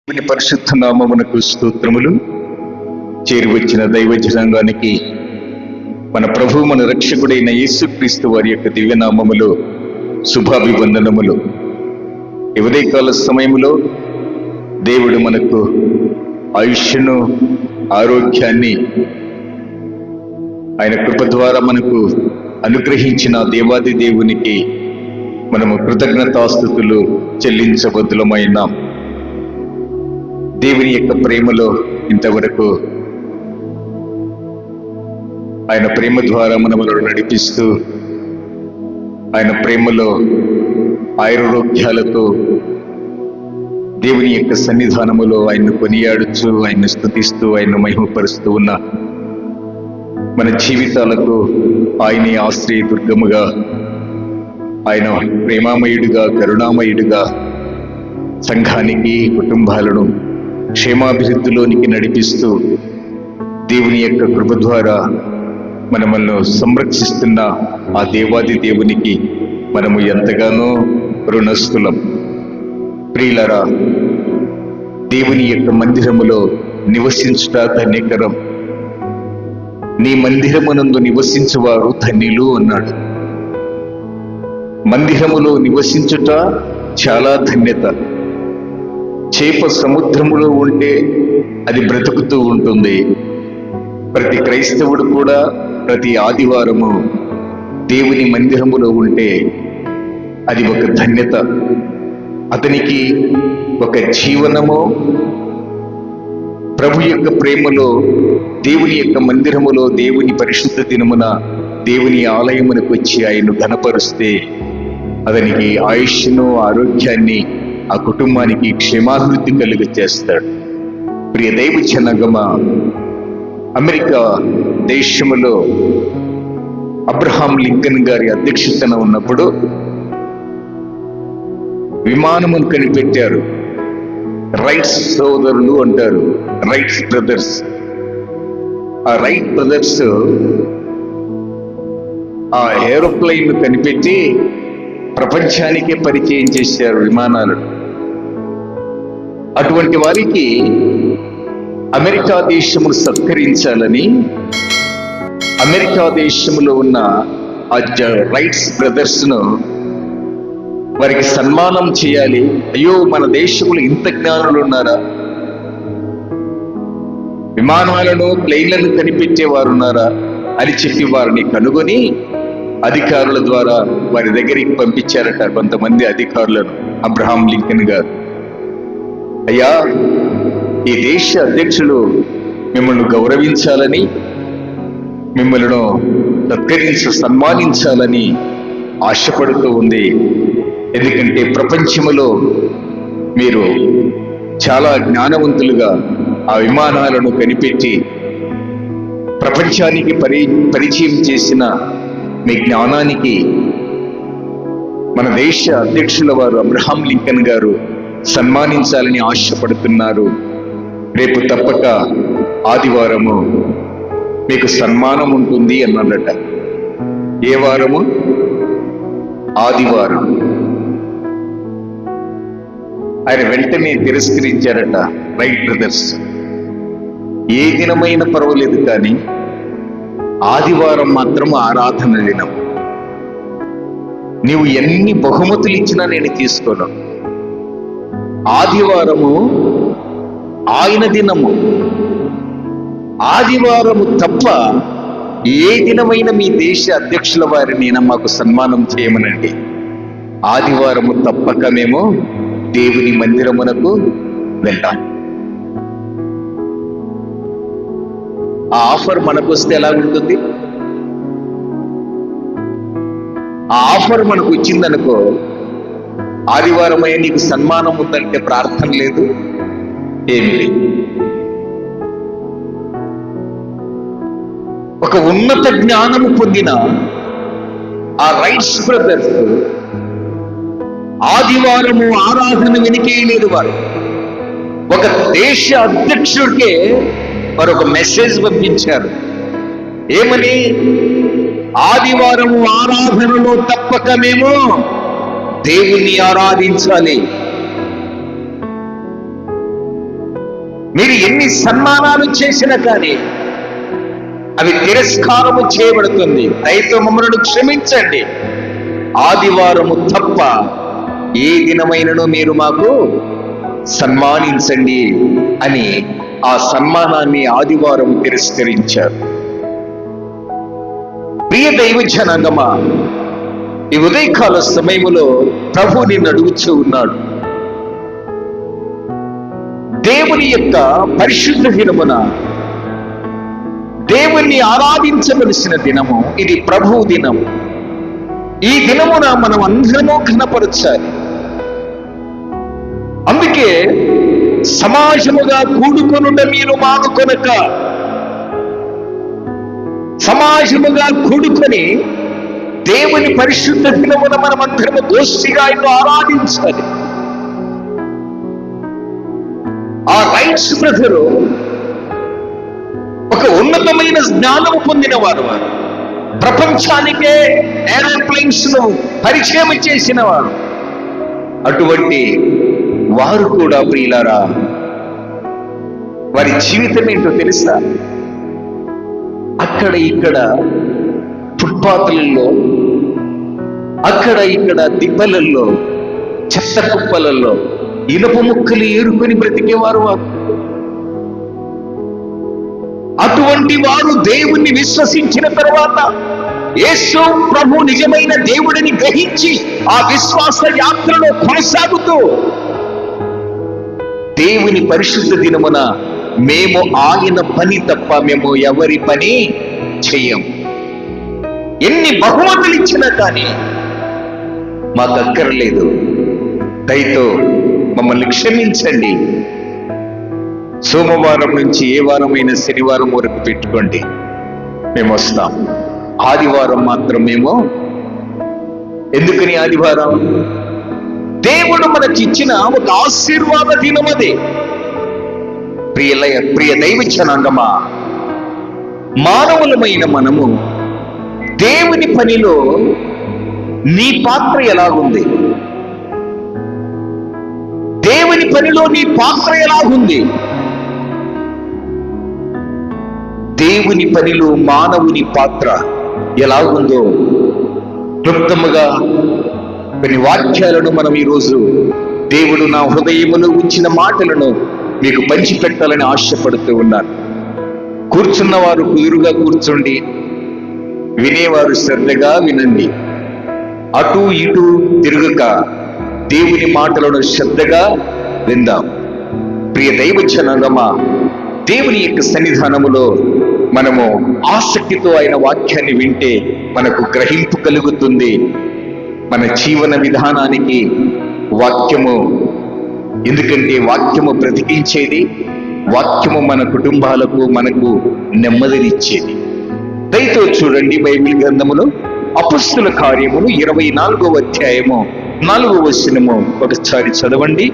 దేవుని పరిశుద్ధ నామమునకు స్తోత్రములు. చేరి వచ్చిన దైవ జనాంగానికి మన ప్రభు మన రక్షకుడైన యేసుక్రీస్తు వారి యొక్క దివ్యనామములో శుభాభివందనములు. ఉదయకాల సమయంలో దేవుడు మనకు ఆయుష్ను, ఆరోగ్యాన్ని ఆయన కృప ద్వారా మనకు అనుగ్రహించిన దేవాది దేవునికి మనము కృతజ్ఞతాస్తుతులు చెల్లించబద్దులమైనాం. దేవుని యొక్క ప్రేమలో ఇంతవరకు ఆయన ప్రేమ ద్వారా మనములను నడిపిస్తూ, ఆయన ప్రేమలో ఆయురోగ్యాలతో దేవుని యొక్క సన్నిధానములో ఆయన్ను కొనియాడుచు, ఆయన్ను స్తుతిస్తూ, ఆయన్ను మహిమపరుస్తూ ఉన్న మన జీవితాలకు ఆయనే ఆశ్రయదుర్గముగా, ఆయన ప్రేమామయుడిగా, కరుణామయుడిగా సంఘానికి, కుటుంబాలను క్షేమాభివృద్ధిలోనికి నడిపిస్తూ దేవుని యొక్క కృప ద్వారా మనల్ని సంరక్షిస్తున్న ఆ దేవాది దేవునికి మనము ఎంతగానో రుణస్థులం. ప్రియులారా, దేవుని యొక్క మందిరములో నివసించుట ధన్యకరం. నీ మందిరమునందు నివసించువారు ధన్యులు అన్నాడు. మందిరములో నివసించుట చాలా ధన్యత. చేప సముద్రములో ఉంటే అది బ్రతుకుతూ ఉంటుంది. ప్రతి క్రైస్తవుడు కూడా ప్రతి ఆదివారము దేవుని మందిరములో ఉంటే అది ఒక ధన్యత. అతనికి ఒక జీవనము. ప్రభు యొక్క ప్రేమలో దేవుని యొక్క మందిరములో, దేవుని పరిశుద్ధ దినమున దేవుని ఆలయమునకు వచ్చి ఆయన్ను ఘనపరుస్తే అతనికి ఆయుష్ను, ఆరోగ్యాన్ని, ఆ కుటుంబానికి క్షేమాభివృద్ధి కలుగ చేస్తాడు. ప్రియ దైవ జనాంగమా, అమెరికా దేశములో అబ్రహాం లింకన్ గారి అధ్యక్షతన ఉన్నప్పుడు విమానమును కనిపెట్టారు. రైట్స్ సోదరులు అంటారు, రైట్స్ బ్రదర్స్. ఆ రైట్ బ్రదర్స్ ఆ ఏరోప్లైన్ కనిపెట్టి ప్రపంచానికే పరిచయం చేశారు విమానాలను. అటువంటి వారికి అమెరికా దేశమును సత్కరించాలని అమెరికా దేశంలో ఉన్న ఆ రైట్స్ బ్రదర్స్ ను వారికి సన్మానం చేయాలి. అయ్యో, మన దేశంలో ఇంత జ్ఞానులు ఉన్నారా? విమానాలను, ప్లేన్లను కనిపెట్టేవారు ఉన్నారా అని చెప్పి వారిని కనుగొని అధికారుల ద్వారా వారి దగ్గరికి పంపించారట కొంతమంది అధికారులను. అబ్రహాం లింకన్ గారు, అయ్యా, ఈ దేశ అధ్యక్షులు మిమ్మల్ని గౌరవించాలని, మిమ్మల్ని సత్కరించి సన్మానించాలని ఆశపడుతూ ఉంది. ఎందుకంటే ప్రపంచములో మీరు చాలా జ్ఞానవంతులుగా ఆ విమానాలను కనిపెట్టి ప్రపంచానికి పరిచయం చేసిన మీ జ్ఞానానికి మన దేశ అధ్యక్షుల వారు అబ్రహాం లింకన్ గారు సన్మానించాలని ఆశపడుతున్నారు. రేపు తప్పక ఆదివారము మీకు సన్మానం ఉంటుంది అన్నాడట. ఏ వారము? ఆదివారం. ఆయన వెంటనే తిరస్కరించారట రైట్ బ్రదర్స్. ఏ దినమైనా పర్వాలేదు, కానీ ఆదివారం మాత్రం ఆరాధన దినం. నీవు ఎన్ని బహుమతులు ఇచ్చినా నేను తీసుకోను. ఆదివారము ఆయన దినము. ఆదివారము తప్ప ఏ దినమైన మీ దేశ అధ్యక్షుల వారిని మాకు సన్మానం చేయమనండి. ఆదివారము తప్పక మేము దేవుని మందిరమునకు వెళ్ళాలి. ఆ ఆఫర్ మనకు వస్తే ఎలా ఉంటుంది? ఆ ఆఫర్ మనకు వచ్చిందనుకో, ఆదివారమై నీకు సన్మానం ఉందంటే ప్రార్థన లేదు, ఏమి లేదు. ఒక ఉన్నత జ్ఞానము పొందిన ఆ రైట్స్ బ్రదర్స్ ఆదివారము ఆరాధన వెనుకేయలేదు. వారు ఒక దేశ అధ్యక్షుడికే వారు ఒక మెసేజ్ పంపించారు. ఏమని? ఆదివారము ఆరాధనలో తప్పక మేము దేవుణ్ణి ఆరాధించాలి. మీరు ఎన్ని సన్మానాలు చేసినా కానీ అవి తిరస్కారము చేయబడుతుంది. దయతో మమ్మల్ని క్షమించండి. ఆదివారము తప్ప ఏ దినమైనను మీరు మాకు సన్మానించండి అని ఆ సన్మానాన్ని ఆదివారం తిరస్కరించారు. ప్రియ దైవ జనాంగమా, ఈ ఉదయకాల సమయములో ప్రభు నిన్ను అడుగుతూ ఉన్నాడు. దేవుని యొక్క పరిశుద్ధ దినమున దేవుణ్ణి ఆరాధించవలసిన దినము ఇది. ప్రభు దినం. ఈ దినమున మనం అందరము ఘనపరచాలి. అందుకే సమాజముగా కూడుకొనుట మీరు మానుకొనక, సమాజముగా కూడుకొని దేవుని పరిశుద్ధ దినమున మనమందరము గోష్ఠిగా ఆయన్ను ఆరాధించాలి. ఆ రైట్స్ బ్రదరు ఒక ఉన్నతమైన జ్ఞానము పొందిన వారు, ప్రపంచానికే ఏరోప్లేన్స్ ను పరిచయం చేసిన వారు. అటువంటి వారు కూడా ప్రియులారా, వారి జీవితం ఏంటో తెలుసా? అక్కడ ఇక్కడ ఫుట్పాత్లలో, అక్కడ ఇక్కడ దిబ్బలలో, చెత్త కుప్పలలో ఇనుప ముక్కలు ఏరుకొని బ్రతికేవారు వారు. అటువంటి వారు దేవుణ్ణి విశ్వసించిన తర్వాత, యేసు ప్రభు నిజమైన దేవుడిని గ్రహించి ఆ విశ్వాస యాత్రలో కొనసాగుతూ దేవుని పరిశుద్ధ దినమున మేము ఆయన పని తప్ప మేము ఎవరి పని చెయ్యం. ఎన్ని బహుమతులు ఇచ్చినా కానీ మాకు అక్కర్లేదు. దయతో మమ్మల్ని క్షమించండి. సోమవారం నుంచి ఏ వారమైన శనివారం వరకు పెట్టుకోండి, మేము వస్తాం. ఆదివారం మాత్రం మేము ఎందుకని? ఆదివారం దేవుడు మనకి ఇచ్చిన ఒక ఆశీర్వాద దినం. అదే ప్రియ దైవ జనాంగమా, మానవులమైన మనము దేవుని పనిలో నీ పాత్ర ఎలాగుంది? దేవుని పనిలో నీ పాత్ర ఎలాగుంది? దేవుని పనిలో మానవుని పాత్ర ఎలాగుందో క్లుప్తముగా కొన్ని వాక్యాలను మనం ఈరోజు దేవుడు నా హృదయములో ఉంచిన మాటలను మీకు పంచిపెట్టాలని ఆశపడుతూ ఉన్నాను. కూర్చున్నవారు కుదురుగా కూర్చోండి, వినేవారు శ్రద్ధగా వినండి. అటు ఇటు తిరుగుక దేవుని మాటలను శ్రద్ధగా విందాం. ప్రియ దైవ జనాంగమా, దేవుని యొక్క సన్నిధానములో మనము ఆసక్తితో ఆయన వాక్యాన్ని వింటే మనకు గ్రహింపు కలుగుతుంది. మన జీవన విధానానికి వాక్యము, ఎందుకంటే వాక్యము బ్రతికించేది, వాక్యము మన కుటుంబాలకు మనకు నెమ్మదినిచ్చేది. దయతో చూడండి బైబిల్ గ్రంథములో అపొస్తలుల కార్యములు 24వ అధ్యాయము 4వ వచనము ఒకసారి చదవండి.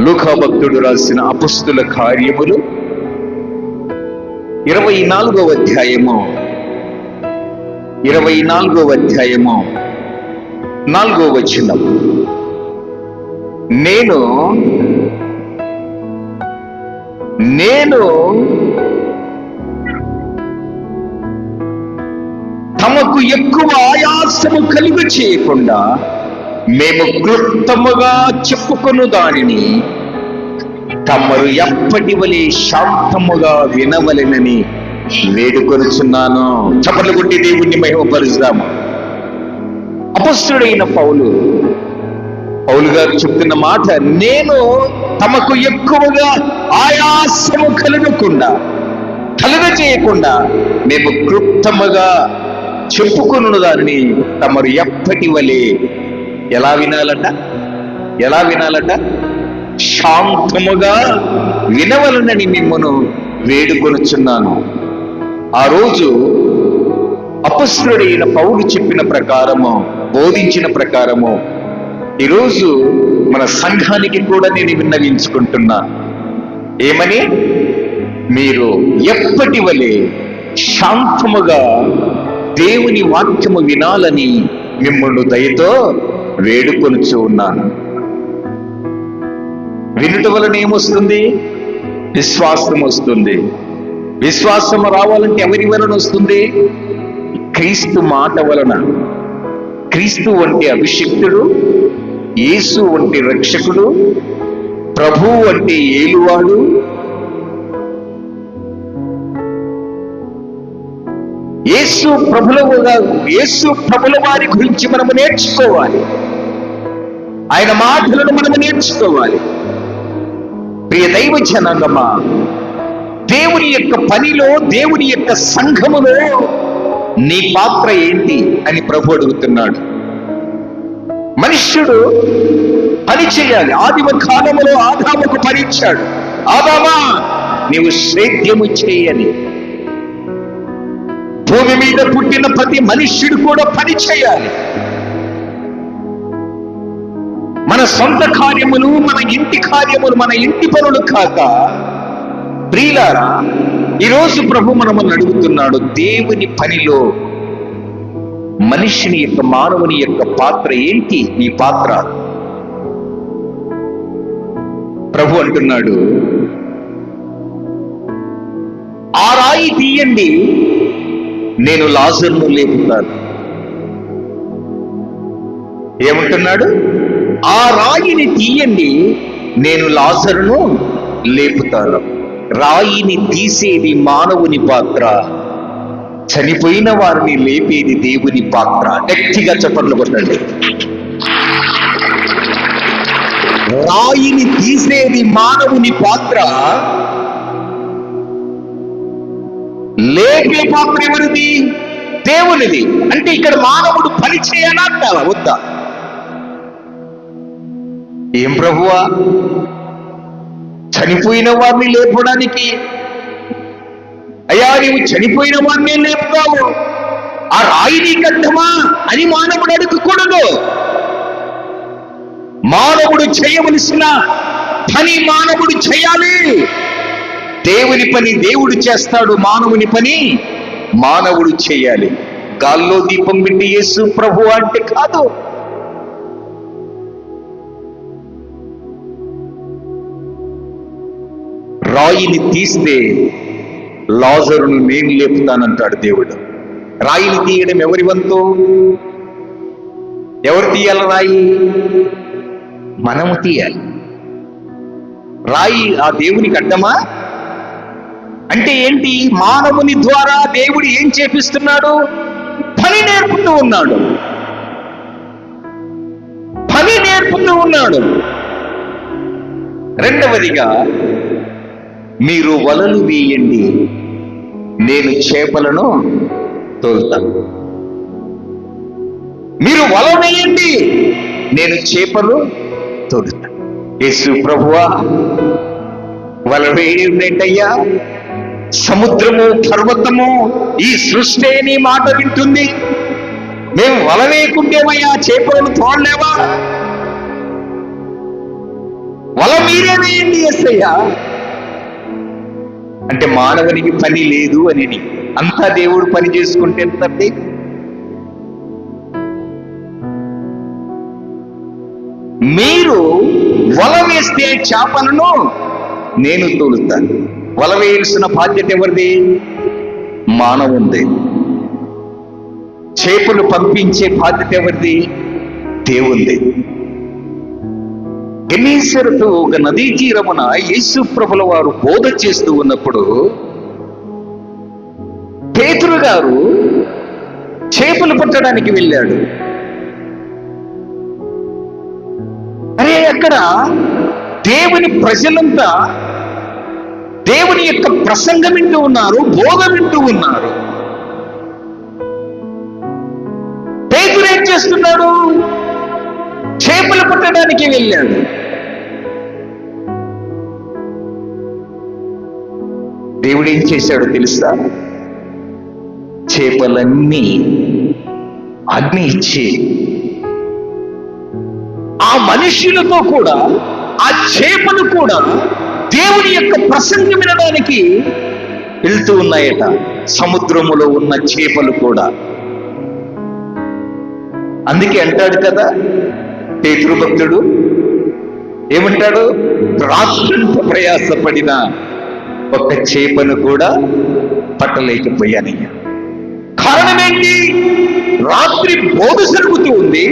లూకా భక్తుడు రాసిన అపొస్తలుల కార్యములు 24వ అధ్యాయము 4వ వచనం. నేను తమకు ఎక్కువ ఆయాసము కలుగు చేయకుండా మేము క్లుప్తముగా చెప్పుకొను దానిని తమరు ఎప్పటి వలె శాంతముగా వినవలెనని వేడుకొనుచున్నాను. చప్పట్లు కొట్టి దేవుణ్ణి మహిమపరుస్తాము. అపొస్తలుడైన పౌలు గారు చెప్తున్న మాట, నేను తమకు ఎక్కువగా ఆయాసము కలుగజేయకుండా మేము క్లుప్తముగా చెప్పుకొను దానిని తమరు ఎప్పటి వలె ఎలా వినాలట? శాంతముగా వినవలనని మిమ్మను వేడుకొనుచున్నాను. ఆ రోజు అపొస్తలుడైన పౌలు చెప్పిన ప్రకారము, బోధించిన ప్రకారము ఈరోజు మన సంఘానికి కూడా నేను విన్నవించుకుంటున్నాను. ఏమని? మీరు ఎప్పటి వలె శాంతముగా దేవుని వాక్యము వినాలని మిమ్మల్ని దయతో వేడుకొనుచు ఉన్నాను. వినుట వలన ఏమొస్తుంది? విశ్వాసం వస్తుంది. విశ్వాసం రావాలంటే ఎవరి వలన వస్తుంది? క్రీస్తు మాట వలన. క్రీస్తు వంటి అభిషిక్తుడు, యేసు వంటి రక్షకుడు, ప్రభువు వంటి ఏలువాడు, యేసు ప్రభుల వారి గురించి మనము నేర్చుకోవాలి. ఆయన మాటలను మనము నేర్చుకోవాలి. ప్రియ దైవ జనాంగమా, దేవుని యొక్క పనిలో, దేవుని యొక్క సంఘములో నీ పాత్ర ఏంటి అని ప్రభు అడుగుతున్నాడు. మనుష్యుడు పని చేయాలి. ఆదిమ కాలములో ఆదాముకు పని ఇచ్చాడు. ఆదామా, నీవు సేద్యము చేయని. భూమి మీద పుట్టిన ప్రతి మనుష్యుడు కూడా పని చేయాలి. మన సొంత కార్యములు, మన ఇంటి కార్యములు, మన ఇంటి పనులు కాక, ప్రియులారా, ఈరోజు ప్రభు మనల్ని అడుగుతున్నాడు, దేవుని పనిలో మనిషిని యొక్క, మానవుని యొక్క పాత్ర ఏంటి? నీ పాత్ర. ప్రభు అంటున్నాడు, ఆ రాయి తీయండి, నేను లాజరును లేపుతాను. ఏమంటున్నాడు? ఆ రాయిని తీయండి, నేను లాజరును లేపుతాను. రాయిని తీసేది మానవుని పాత్ర, చనిపోయిన వారిని లేపేది దేవుని పాత్ర. గట్టిగా చప్పట్లు కొట్టండి. రాయిని తీసేది మానవుని పాత్ర, లేపే పాత్ర ఎవరిది? దేవునిది. అంటే ఇక్కడ మానవుడు పని చేయాలంటావా వద్దా? ఏం ప్రభువా, చనిపోయిన వారిని లేపడానికి? అయ్యా, నీవు చనిపోయిన వారిని లేపుతావు, ఆ రాయిని కట్టమా అని మానవుడు అడుగకూడదు. మానవుడు చేయవలసిన పని మానవుడు చేయాలి. దేవుని పని దేవుడు చేస్తాడు, మానవుని పని మానవుడు చేయాలి. గాల్లో దీపం పెట్టి యేసు ప్రభు అంటే కాదు. రాయిని తీస్తే లాజరును నేను లేపుతానంటాడు దేవుడు. రాయిని తీయడం ఎవరి వంతు? ఎవరు తీయాలి రాయి? మనము తీయాలి. రాయి ఆ దేవునికి అడ్డమా? అంటే ఏంటి? మానవుని ద్వారా దేవుడు ఏం చేపిస్తున్నాడు? పని నేర్పుతూ ఉన్నాడు. పని నేర్పుతూ ఉన్నాడు. రెండవదిగా, మీరు వలలు వేయండి, నేను చేపలను తోలుతాను. మీరు వల వేయండి, నేను చేపలు తోలుతాను. యేసు ప్రభువా, వల వేయంటయ్యా. సముద్రము, పర్వతము, ఈ సృష్టి నీ మాట వింటుంది. మేము వల వేయకుంటేమయ్యా చేపలను తోడలేవా? వల మీరే వేయండి యేసయ్యా. అంటే మానవునికి పని లేదు అని. అంతా దేవుడు పని చేసుకుంటే ఎంతండి? మీరు వల వేస్తే చేపలను నేను తోలుతాను. వల వేయాల్సిన బాధ్యత ఎవరిది? మానవుంది. చేపలు పంపించే బాధ్యత ఎవరిది? దేవుంది. గెన్నేసరతు ఒక నదీ తీరమున యేసు ప్రభుల వారు బోధ చేస్తూ ఉన్నప్పుడు పేతురు గారు చేపలు పట్టడానికి వెళ్ళాడు. అరే, అక్కడ దేవుని ప్రజలంతా దేవుని యొక్క ప్రసంగం వింటూ ఉన్నారు, బోధ వింటూ ఉన్నారు. పేతురు ఏం చేస్తున్నాడు? చేపలు పట్టడానికి వెళ్ళాడు. దేవుడు ఏం చేశాడో తెలుసా? చేపలన్నీ అగ్ని ఇచ్చి ఆ మనుష్యులతో కూడా, ఆ చేపలు కూడా దేవుని యొక్క ప్రసంగం వినడానికి వెళ్తూ ఉన్నాయట. సముద్రములో ఉన్న చేపలు కూడా. అందుకే అంటాడు కదా పేతురు భక్తుడు, ఏమంటాడు? రాత్రంతా ప్రయాసపడిన ఒక్క చేపను కూడా పట్టలేకపోయానయ్యా. కారణం ఏంటి? రాత్రి బోధ జరుగుతూ ఉంది,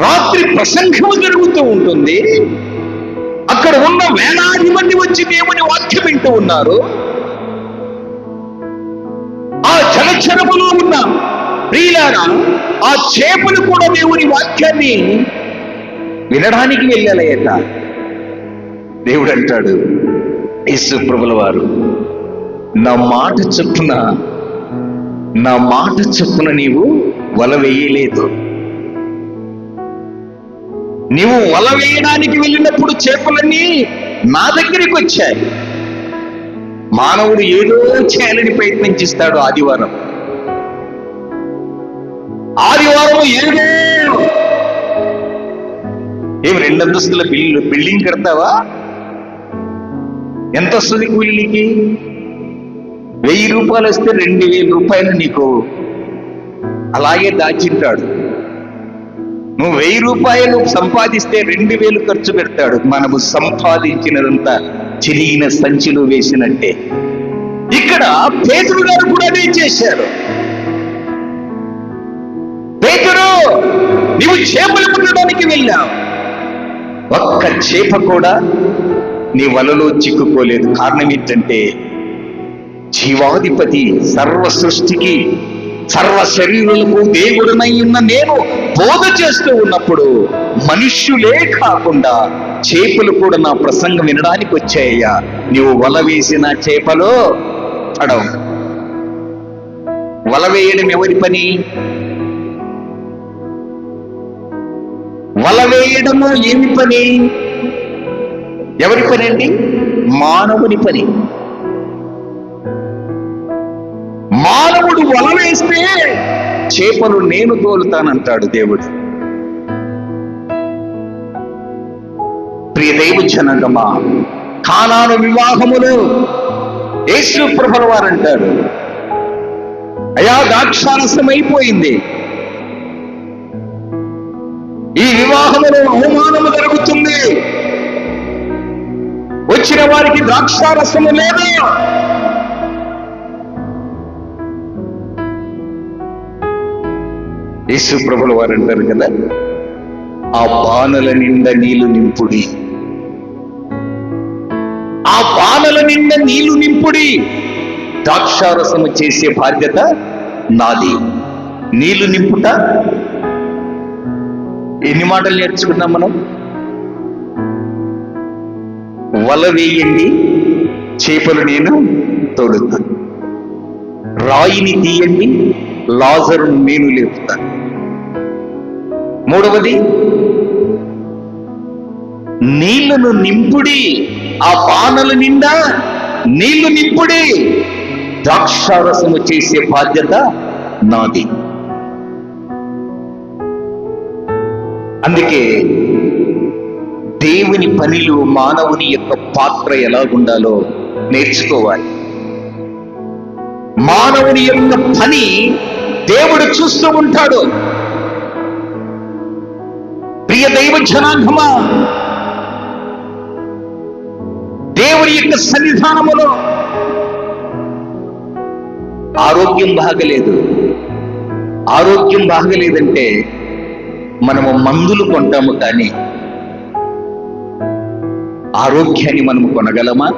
రాత్రి ప్రసంగం జరుగుతూ ఉంటుంది, అక్కడ ఉన్న వేలాది మంది వచ్చి దేవుని వాక్యం వింటూ ఉన్నారు. ఆ జలచరములో ఉన్న ప్రియులారా, ఆ చేపలు కూడా దేవుని వాక్యాన్ని వినడానికి వెళ్ళాలయ్యట. దేవుడు అంటాడు, యేసు ప్రభుల వారు, నా మాట చొప్పున నీవు వల వేయలేదు. నీవు వల వేయడానికి వెళ్ళినప్పుడు చేపలన్నీ నా దగ్గరికి వచ్చాయి. మానవుడు ఏదో చేయాలని ప్రయత్నించిస్తాడు. ఆదివారం ఏదో ఏం 2 అంతస్తుల బిల్డింగ్ కడతావా? ఎంత వస్తుంది కూలీకి? 1000 రూపాయలు వస్తే 2000 రూపాయలు నీకు అలాగే దాచింటాడు. నువ్వు 1000 రూపాయలు సంపాదిస్తే 2000 ఖర్చు పెడతాడు. మనము సంపాదించినదంతా చిరిగిన సంచిలో వేసినట్టే. ఇక్కడ పేతురు గారు కూడా అదే చేశారు. పేతురు, నీవు చేపలు పట్టడానికి వెళ్ళావు, ఒక్క చేప కూడా నీ వలలో చిక్కుకోలేదు. కారణం ఏంటంటే, జీవాధిపతి, సర్వ సృష్టికి, సర్వ శరీరులకు దేవుడనై ఉన్న నేను బోధ చేస్తూ ఉన్నప్పుడు మనుష్యులే కాకుండా చేపలు కూడా నా ప్రసంగం వినడానికి వచ్చాయ్యా. నీవు వల వేసిన చేపలు పడవు. వల వేయడం ఎవరి పని? వల వేయడము ఏమి పని? ఎవరి పని అండి? మానవుని పని. మానవుడు వల వేస్తే చేపలు నేను తోలుతానంటాడు దేవుడు. ప్రియ దైవ జనాంగమా, కానాను వివాహములో యేసు ప్రభుల వారు అంటారు, అయా ద్రాక్షారసం అయిపోయింది, ఈ వివాహములో అవమానము జరుగుతుంది, వచ్చిన వారికి ద్రాక్షారసము లేదు. యేసు ప్రభుల వారు అంటారు కదా, ఆ బాణల నిండా నీళ్లు నింపుడి, ఆ బాణల నిండా నీళ్లు నింపుడి, ద్రాక్షారసము చేసే బాధ్యత నాది. నీళ్లు నింపుట ఎన్ని మాటలు నేర్చుకున్నాం మనం? వల వేయండి, చేపలు నేను తోడుతాను. రాయిని తీయండి, లాజరును నేను లేపుతాను. మూడవది, నీళ్లను నింపుడి, ఆ బాణల నిండా నీళ్లు నింపుడి, ద్రాక్షారసము చేసే బాధ్యత నాది. అందుకే దేవుని పనిలో మానవుని యొక్క పాత్ర ఎలాగుండాలో నేర్చుకోవాలి. మానవుని యొక్క పని దేవుడు చూస్తూ ఉంటాడు. ప్రియ దైవ జనాంగమా, దేవుని యొక్క సన్నిధానములో ఆరోగ్యం బాగలేదంటే మనము మందులు కొంటాము, కానీ ఆరోగ్యాన్ని మనము కొనగలమా?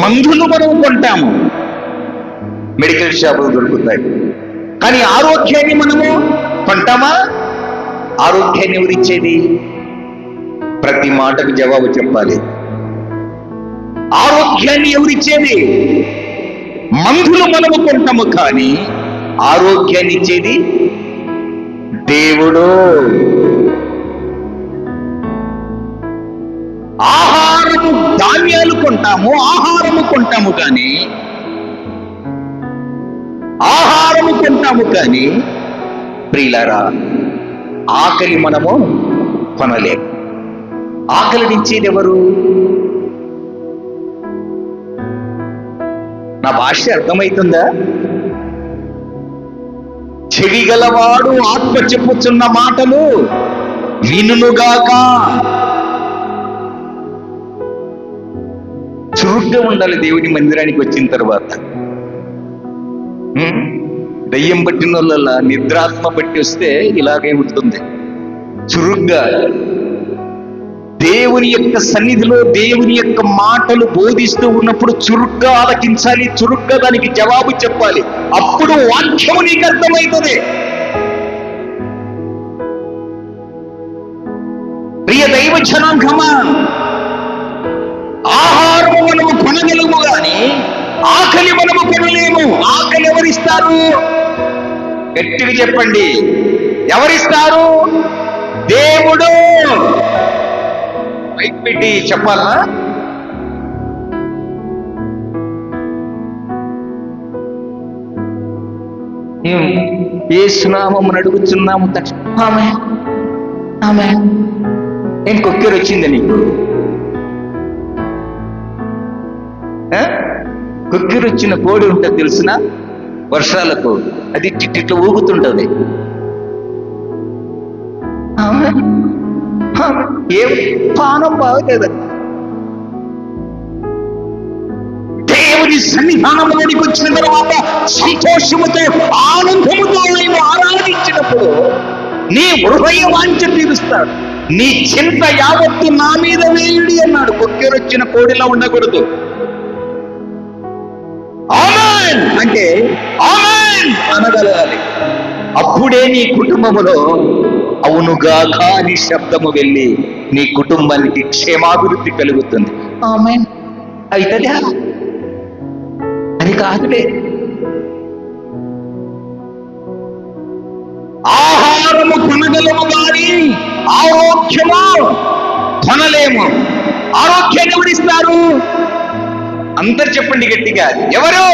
మందులు మనము కొంటాము, మెడికల్ షాపులు దొరుకుతాయి, కానీ ఆరోగ్యాన్ని మనము కొంటామా? ఆరోగ్యాన్ని ఎవరిచ్చేది? ప్రతి మాటకు జవాబు చెప్పాలి. ఆరోగ్యాన్ని ఎవరిచ్చేది? మందులు మనము కొంటాము, కానీ ఆరోగ్యాన్ని ఇచ్చేది దేవుడు. ధాన్యాలు కొంటాము, ఆహారము కొంటాము, కానీ ప్రియులారా, ఆకలి మనము కొనలేము. ఆకలినిచ్చేది ఎవరు? నా భాష అర్థమవుతుందా? చెవి గలవాడు ఆత్మ చెప్పుచున్న మాటలు వినుగాక. చురుగ్గా ఉండాలి దేవుని మందిరానికి వచ్చిన తర్వాత. దయ్యం పట్టిన వాళ్ళ నిద్రాత్మ పట్టి వస్తే ఇలాగే ఉంటుంది. చురుగ్గా దేవుని యొక్క సన్నిధిలో దేవుని యొక్క మాటలు బోధిస్తూ ఉన్నప్పుడు చురుగ్గా ఆలకించాలి, చురుగ్గా దానికి జవాబు చెప్పాలి. అప్పుడు వాక్యము నీకు అర్థమవుతుంది. ప్రియ దైవ జనాంగమా, ఆహారము మనము కొనగలము గాని ఆకలి మనము కొనలేము. ఆకలి ఎవరిస్తారు? గట్టిగా చెప్పండి, ఎవరిస్తారు? దేవుడు. మైక్ పెట్టి చెప్పాలా? యేసు నామమున అడుగుచున్నాము. ఆమె ఆమె ఏం కొక్కెర వచ్చింది నీకు? కొక్కెర వచ్చిన కోడి ఉంటుంది తెలిసిన వర్షాలకు, అది ఇట్లా ఊగుతుంటది. ఏం పానం బాగలేదు. దేవుని సన్నిధానంలోనికి వచ్చిన తర్వాత సంతోషముతో ఆనందముతో నేను ఆరాధించినప్పుడు నీ హృదయ వాంఛ తీరుస్తాడు. నీ చింత యావత్తు నా మీద వేయుడి అన్నాడు. కొక్కెరొచ్చిన కోడిలా ఉండకూడదు. ఆమేన్ అంటే ఆమేన్ అనగలగాలి. అప్పుడే నీ కుటుంబములో అవునుగాక అని శబ్దము వెళ్ళి నీ కుటుంబానికి క్షేమాభివృద్ధి కలుగుతుంది. ఆమేన్ అయితదా? అది కాదులే. ఆహారము కొనగలము గాని ఆరోగ్యము కొనలేము. ఆరోగ్యాన్ని ఎవరిస్తారు? అందరు చెప్పండి గట్టిగా, ఎవరు?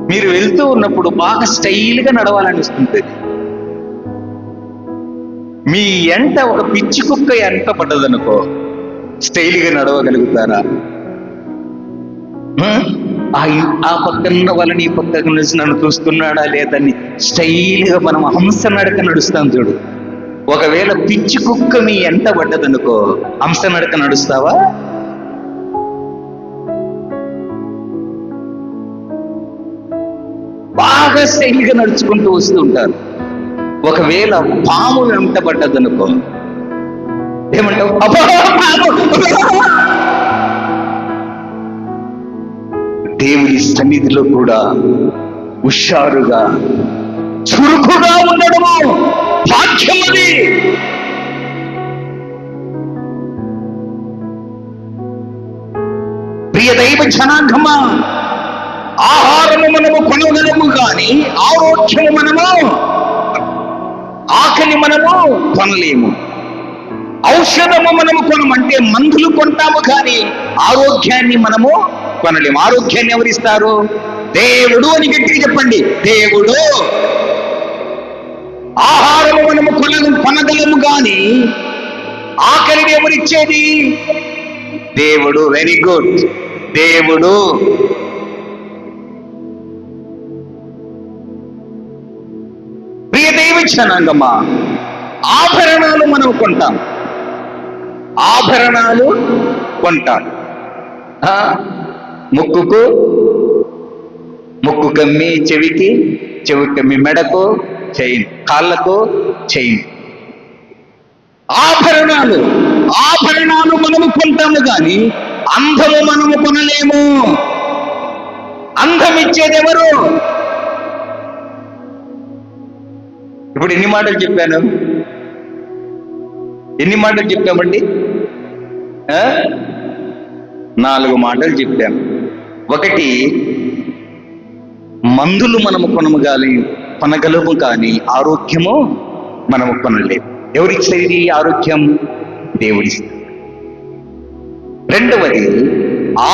మీరు వెళ్తూ ఉన్నప్పుడు బాగా స్టైల్గా నడవాలనిస్తుంటుంది. మీ ఎంట ఒక పిచ్చి కుక్క ఎంట పడ్డదనుకో, స్టైల్గా నడవగలుగుతారా? ఆ పక్కన వాళ్ళని ఈ పక్కన నుంచి నన్ను చూస్తున్నాడా లేదని స్టైల్గా మనం హంస నడక నడుస్తాం చూడు. ఒకవేళ పిచ్చి కుక్క మీ ఎంట పడ్డదనుకో, హంస నడక నడుస్తావా? బాగా స్టైల్గా నడుచుకుంటూ వస్తూ ఉంటారు. ఒకవేళ పాము వెంట పడ్డదనుకో ఏమంటావు? దేవుని సన్నిధిలో కూడా హుషారుగా చురుకుగా ఉండడము భాగ్యమది. ప్రియ దైవ జనాంగమా, ఆహారము మనము కొనగలము కానీ ఆరోగ్యము మనము, ఆకలి మనము కొనలేము. ఔషధము మనము కొనమంటే మందులు కొంటాము కానీ ఆరోగ్యాన్ని మనము కొనలేము. ఆరోగ్యాన్ని ఎవరిస్తారు? దేవుడు అని గట్టిగా చెప్పండి, దేవుడు. ఆహారము మనము కొనగలము కానీ ఆకలిని ఎవరిచ్చేది? దేవుడు. వెరీ గుడ్, దేవుడు. ప్రియ దైవ జనాంగమా, ఆభరణాలు మనం కొంటాం. ఆభరణాలు కొంటాం. ముక్కు కమ్మి చెవికి, చెవి కమ్మి మెడకు చైన్, కాళ్ళకు చైన్. ఆభరణాలు మనము కొంటాము కానీ అందము మనము కొనలేము. అందం ఇచ్చేది ఎవరు? ఇప్పుడు ఎన్ని మాటలు చెప్పాను? ఎన్ని మాటలు చెప్పామండి? 4 మాటలు చెప్పాము. ఒకటి, మందులు మనము కొనగలము కానీ ఆరోగ్యము మనము కొనలేము. ఎవరిచ్చేది ఆరోగ్యం? దేవుడిస్తాడు. రెండవది,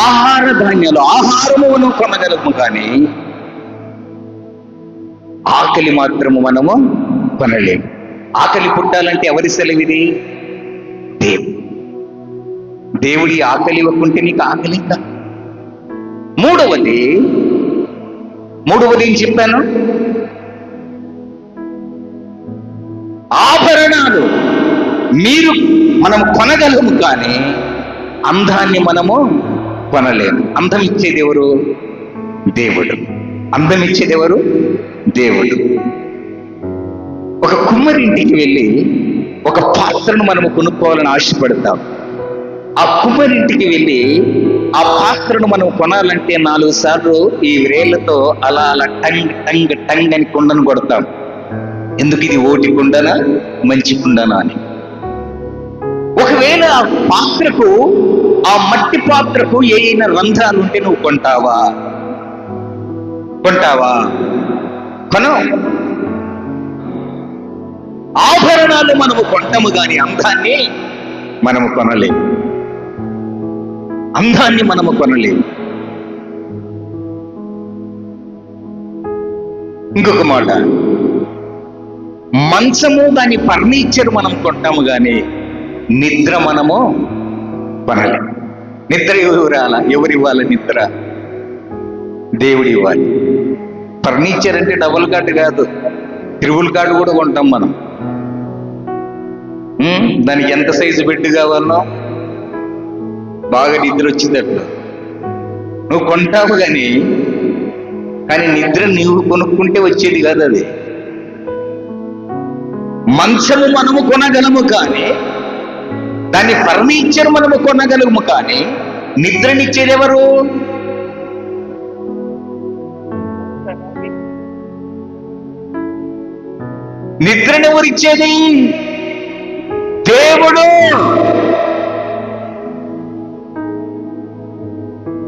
ఆహార ధాన్యాలు, ఆహారము మనం కొనగలము కానీ ఆకలి మాత్రము మనము కొనలేము. ఆకలి పుట్టాలంటే ఎవరి సెలవిది? దేవుడి ఆకలి ఇవ్వకుంటే నీకు ఆకలి ఇంకా. మూడవది, మూడవది ఏం చెప్పాను? ఆభరణాలు మనం కొనగలము, కానీ అందాన్ని మనము కొనలేము. అందం ఇచ్చేది ఎవరు? దేవుడు. అందం ఇచ్చేది ఎవరు? దేవుడు. ఒక కుమ్మరింటికి వెళ్ళి ఒక పాత్రను మనము కొనుక్కోవాలని ఆశపడతాం. ఆ కుమ్మరింటికి వెళ్ళి ఆ పాత్రను మనం కొనాలంటే 4 సార్లు ఈ వేళ్లతో అలా అలా టంగ్ టంగ్ టంగ్ అని కుండను కొడతాం. ఎందుకు? ఇది ఓటి కుండనా, మంచి కుండనా అని. ఒకవేళ ఆ పాత్రకు, ఆ మట్టి పాత్రకు ఏమైనా రంధ్రాలు ఉంటే నువ్వు కొంటావా? కొను. ఆభరణాలు మనము కొంటాము, కానీ అందాన్ని మనము కొనలేము. ఇంకొక మాట, మంచము దాని ఫర్నిచర్ మనం కొంటాము, కానీ నిద్ర మనము కొనలేము. నిద్ర ఎవరివ్వాలి? నిద్ర దేవుడు ఇవ్వాలి. ఫర్నిచర్ అంటే డబుల్ కార్డు కాదు, త్రిబుల్ కార్డు కూడా కొంటాం మనం. దానికి ఎంత సైజు బెడ్ కావాలనో, బాగా నిద్ర వచ్చిందట్లు నువ్వు కొంటావు, కానీ నిద్ర నీవు కొనుక్కుంటే వచ్చేది కాదు అది. మంచము మనము కొనగలము, కానీ దాని ఫర్నిచర్ మనము కొనగలము, కానీ నిద్రనిచ్చేది ఎవరు? నిద్రనెవరిచ్చేది? దేవుడు.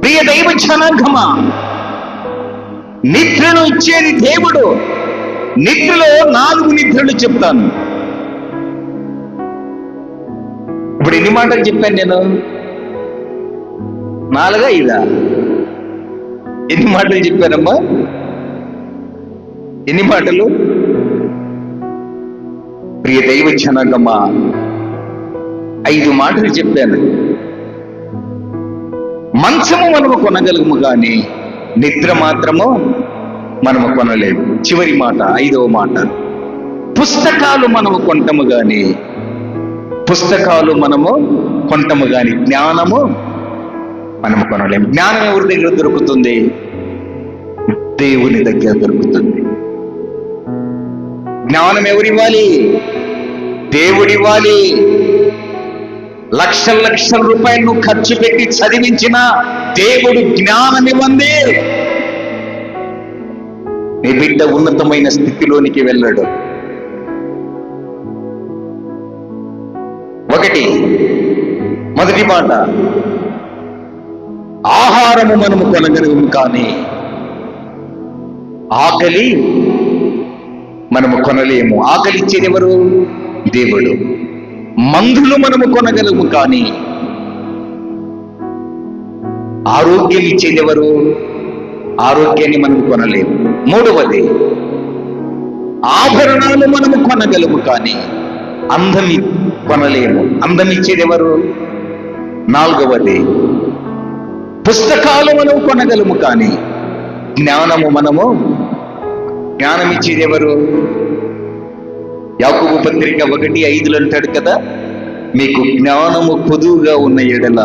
ప్రియ దైవ జనాంగమా, నిద్రను ఇచ్చేది దేవుడు. నిద్రలో 4 నిద్రలు చెప్తాను. ఇప్పుడు ఎన్ని మాటలు చెప్పాను నేను? 4 5? ఎన్ని మాటలు చెప్పానమ్మా? ఎన్ని మాటలు? ప్రియ దైవ జనాంగమా, 5 మాటలు చెప్పాను. మంచము మనము కొనగలము, కానీ నిద్ర మాత్రము మనము కొనలేము. చివరి మాట, 5వ మాట, పుస్తకాలు మనము కొంటాము, కానీ జ్ఞానము మనము కొనలేము. జ్ఞానం ఎవరి దగ్గర దొరుకుతుంది? దేవుని దగ్గర దొరుకుతుంది. జ్ఞానం ఎవరివ్వాలి? దేవుడివ్వాలి. లక్షల రూపాయలు నువ్వు ఖర్చు పెట్టి చదివించిన దేవుడు జ్ఞానం ఇవ్వండి, నీ బిడ్డ ఉన్నతమైన స్థితిలోనికి వెళ్ళాడు. మొదటి మాట, ఆహారము మనము కొనగలము, కానీ ఆకలి మనము కొనలేము. ఆకలి ఇచ్చేది ఎవరు? దేవుడు. మందులు మనము కొనగలము, కానీ ఆరోగ్యం ఇచ్చేది ఎవరు? ఆరోగ్యాన్ని మనము కొనలేము. మూడవది, ఆభరణాలు మనము కొనగలము, కానీ అందం కొనలేము. అందం ఇచ్చేది ఎవరు? నాలుగవది, పుస్తకాలు మనము కొనగలము, కానీ జ్ఞానం ఇచ్చేది ఎవరు? యాకోబు పత్రిక 1:5 అంటాడు కదా, మీకు జ్ఞానము కొదువుగా ఉన్న ఎడల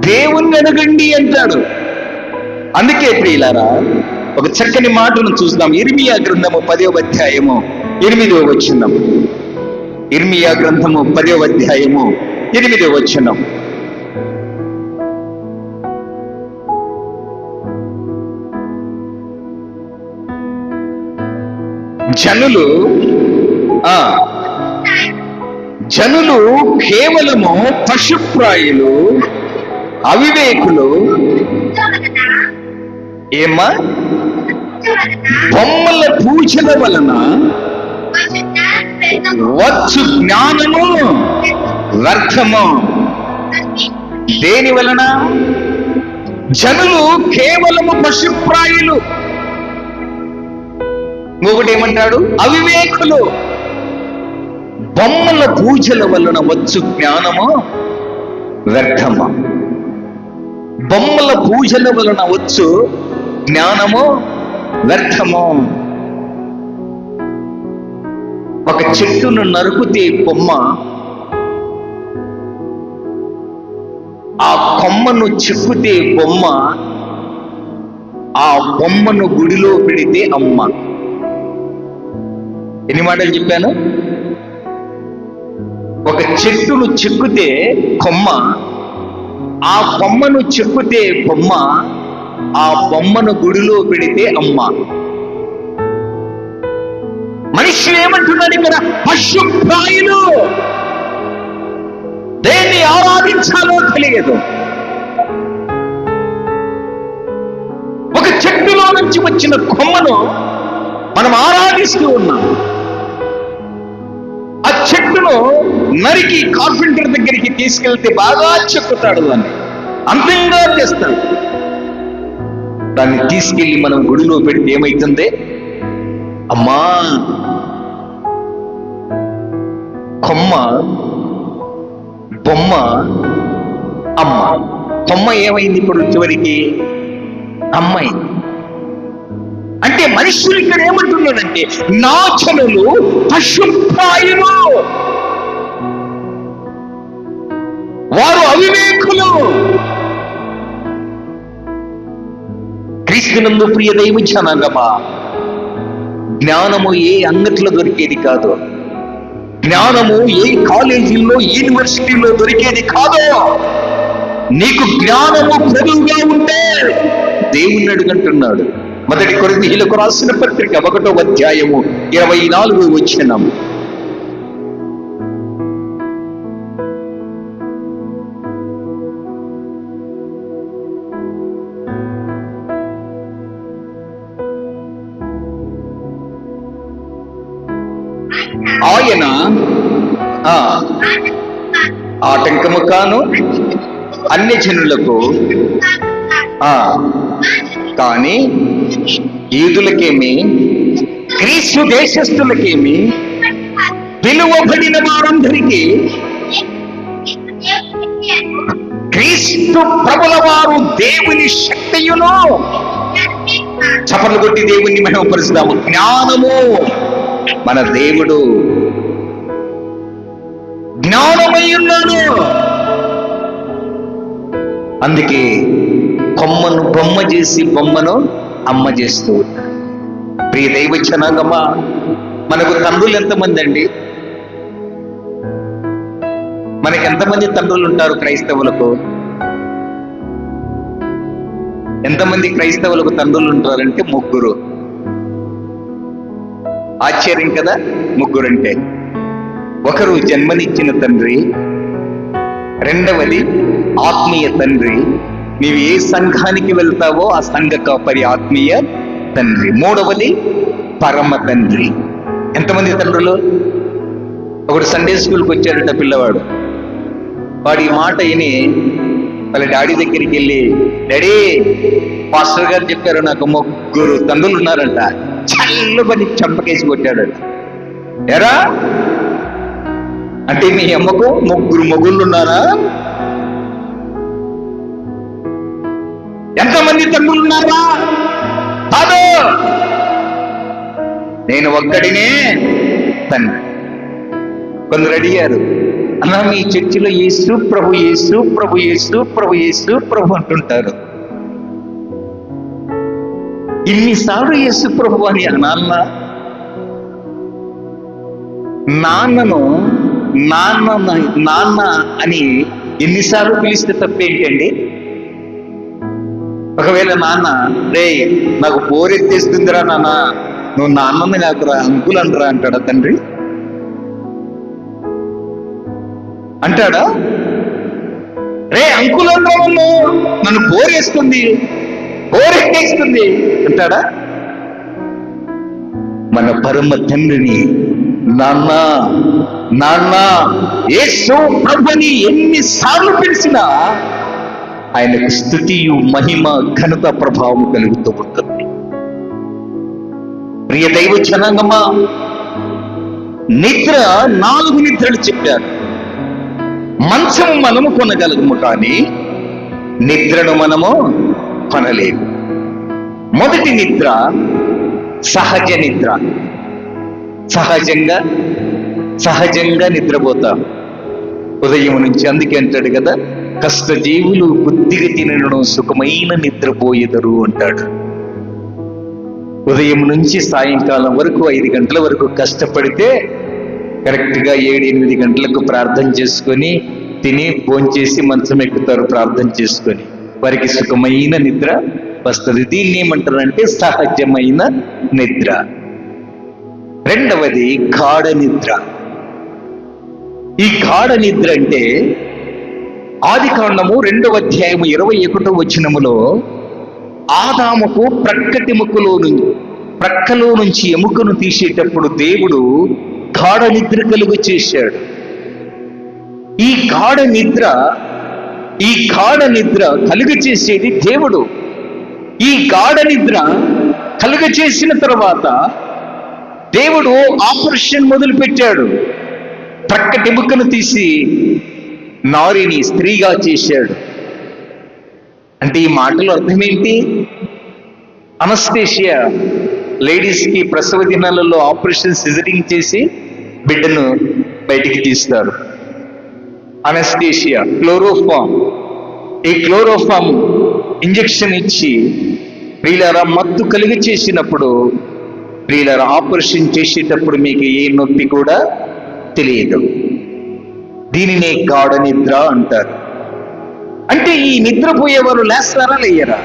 దేవుణ్ణి అడగండి అంటాడు. అందుకే ప్రియులారా, ఒక చక్కని మాటను చూద్దాం. ఇర్మియా గ్రంథము 10వ అధ్యాయము 8వ వచనం. ఇర్మియా గ్రంథము 10వ అధ్యాయము 8వ వచనం. జనులు కేవలము పశుప్రాయులు, అవివేకులు. ఏమా? బొమ్మల పూజల వలన వచ్చు జ్ఞానము వ్యర్థము. దేని వలన? జనులు కేవలము పశుప్రాయులు. ఇంకొకటి ఏమంటాడు? అవివేకులు. బొమ్మల పూజల వలన వచ్చు జ్ఞానము వ్యర్థమా? బొమ్మల పూజల వలన వచ్చు జ్ఞానము వ్యర్థము. ఒక చెట్టును నరుకుతే బొమ్మ, ఆ కొమ్మను చెక్కుతే బొమ్మ, ఆ బొమ్మను గుడిలో పెడితే అమ్మ. ఎన్ని మాటలు చెప్పాను? ఒక చెట్టును చెక్కుతే కొమ్మ, ఆ కొమ్మను చెక్కుతే బొమ్మ, ఆ బొమ్మను గుడిలో పెడితే అమ్మ. మనుషులు ఏమంటున్నాడు ఇక్కడ? పశుప్రాయులు. దేన్ని ఆరాధించాలో తెలియదు. ఒక చెట్టులో నుంచి వచ్చిన కొమ్మను మనం ఆరాధిస్తూ ఉన్నాం. ఆ చెట్టును నరికి కార్పెంటర్ దగ్గరికి తీసుకెళ్తే బాగా చెక్కుతాడు, దాన్ని అందంగా చేస్తాడు. దాన్ని తీసుకెళ్లి మనం గుడిలో పెడితే ఏమైతుంది? అమ్మా, కొమ్మ, బొమ్మ, అమ్మ. కొమ్మ ఏమైంది ఇప్పుడు? చివరికి అమ్మాయి. అంటే మనుషులు ఇక్కడ ఏమంటున్నాడంటే, నాచనులు, పశుప్రాయులు, వారు అవివేకులు. క్రీస్తునందు ప్రియ దైవ జనాంగమా, జ్ఞానము ఏ అంగట్లో దొరికేది కాదు. జ్ఞానము ఏ కాలేజీల్లో, యూనివర్సిటీలో దొరికేది కాదు. నీకు జ్ఞానము ప్రభువుగా ఉంటే దేవుణ్ణి అడుగంటున్నాడు. మొదటి కొరింథీయులకు రాసిన పత్రిక 1వ అధ్యాయము 24వ వచనం. ఆయన ఆటంకము కాను అన్యజనులకు, కానీ యూదులకేమి, క్రీస్తు దేశస్థులకేమి, పిలువబడిన వారందరికీ క్రీస్తు ప్రభుల వారు దేవుని శక్తియును. చప్పట్లు కొట్టి దేవుణ్ణి మహిమపరుస్తాము. జ్ఞానము, మన దేవుడు జ్ఞానమై ఉన్నాడు. అందుకే కొమ్మను బొమ్మ చేసి బొమ్మను అమ్మ చేస్తూ ఉన్నాడు. ప్రియ దైవ జనాంగమా, మనకు తండ్రులు ఎంతమంది అండి? మనకి ఎంతమంది తండ్రులు ఉంటారు క్రైస్తవులకు? ఎంతమంది క్రైస్తవులకు తండ్రులు ఉంటారంటే 3. ఆశ్చర్యం కదా? 3 అంటే, ఒకరు జన్మనిచ్చిన తండ్రి, రెండవది ఆత్మీయ తండ్రి, నీవు ఏ సంఘానికి వెళ్తావో ఆ సంఘ కాపరి ఆత్మీయ తండ్రి, మూడవది పరమ తండ్రి. ఎంతమంది తండ్రులు? ఒకడు సండే స్కూల్కి వచ్చాడట పిల్లవాడు. వాడు ఈ మాట విని వాళ్ళ డాడీ దగ్గరికి వెళ్ళి, డాడీ, పాస్టర్ గారు చెప్పారు నాకు 3 తండ్రులు ఉన్నారంట. చల్లు పని చంపకేసి కొట్టాడట. ఎరా అంటే మీ అమ్మకు 3 మొగుళ్ళు ఉన్నారా? ఎంతమంది తండ్రులు ఉన్నారా? కాదు, నేను ఒక్కడినే తండ్రి. కొందరు అడిగారు, అన్నా మీ చర్చిలో యేసు ప్రభు, యేసు ప్రభు, యేసు ప్రభు, యేసు ప్రభు అంటుంటారు. ఇన్నిసార్లు యేసు ప్రభు అని అనాలనా? నాన్నను నాన్న అని ఎన్నిసార్లు పిలిస్తే తప్పేంటండి? ఒకవేళ నాన్న, రే నాకు బోరెత్తేస్తుందిరా నాన్న, నువ్వు నాన్నని కాకురా అంకుల్ అనరా అంటాడా తండ్రి? అంటాడా? రే అంకుల్ అనరా నన్ను బోరెత్తిస్తుంది అంటాడా? మన పరమ తండ్రిని నాన్న నాన్న యేసు ప్రభుని ఎన్నిసార్లు పిలిచినా ఆయనకు స్తుతియు మహిమ ఘనత ప్రభావం కలుగుతూ ఉంటుంది. ప్రియ దైవ జనాంగమా, నిద్ర 4 నిద్రలు చెప్పారు. మంచము మనము కొనగలము, కానీ నిద్రను మనము కొనలేము. మొదటి నిద్ర సహజ నిద్ర. సహజంగా నిద్రపోతాం ఉదయం నుంచి. అందుకే అంటాడు కదా, కష్టజీవులు బుద్ధిగా తినను సుఖమైన నిద్రపోయేదరు అంటాడు. ఉదయం నుంచి సాయంకాలం వరకు 5 గంటల వరకు కష్టపడితే కరెక్ట్గా 7-8 గంటలకు ప్రార్థన చేసుకొని తిని భోంచేసి మంచం ఎక్కుతారు. ప్రార్థన చేసుకొని వారికి సుఖమైన నిద్ర వస్తుంది. దీన్ని ఏమంటారంటే సహజమైన నిద్ర. రెండవది గాఢ నిద్ర. ఈ గాఢ నిద్ర అంటే ఆదికాండము 2వ అధ్యాయము 21వ వచనములో ఆదాముకు ప్రక్కలో నుంచి ఎముకను తీసేటప్పుడు దేవుడు గాఢ నిద్ర కలుగు చేశాడు. ఈ గాఢ నిద్ర కలుగ చేసేది దేవుడు. ఈ గాఢ నిద్ర కలుగ చేసిన తర్వాత దేవుడు ఆపరేషన్ మొదలు పెట్టాడు. ప్రక్కటి ఎముకను తీసి నారిని స్త్రీగా చేశాడు. అంటే ఈ మాటలు అర్థమేంటి? అనస్థేషియా, లేడీస్కి ప్రసవ దినాలలో ఆపరేషన్ సిజరింగ్ చేసి బిడ్డను బయటికి తీస్తారు. Anaesthesia, chloroform. ఈ క్లోరోఫామ్ ఇంజెక్షన్ ఇచ్చి ప్రియులారా మత్తు కలిగి చేసినప్పుడు, ప్రియులారా ఆపరేషన్ చేసేటప్పుడు మీకు ఏ నొప్పి కూడా తెలియదు. దీనినే గాఢ నిద్ర అంటారు. అంటే ఈ నిద్రపోయేవారు లేస్తారా లేయరా?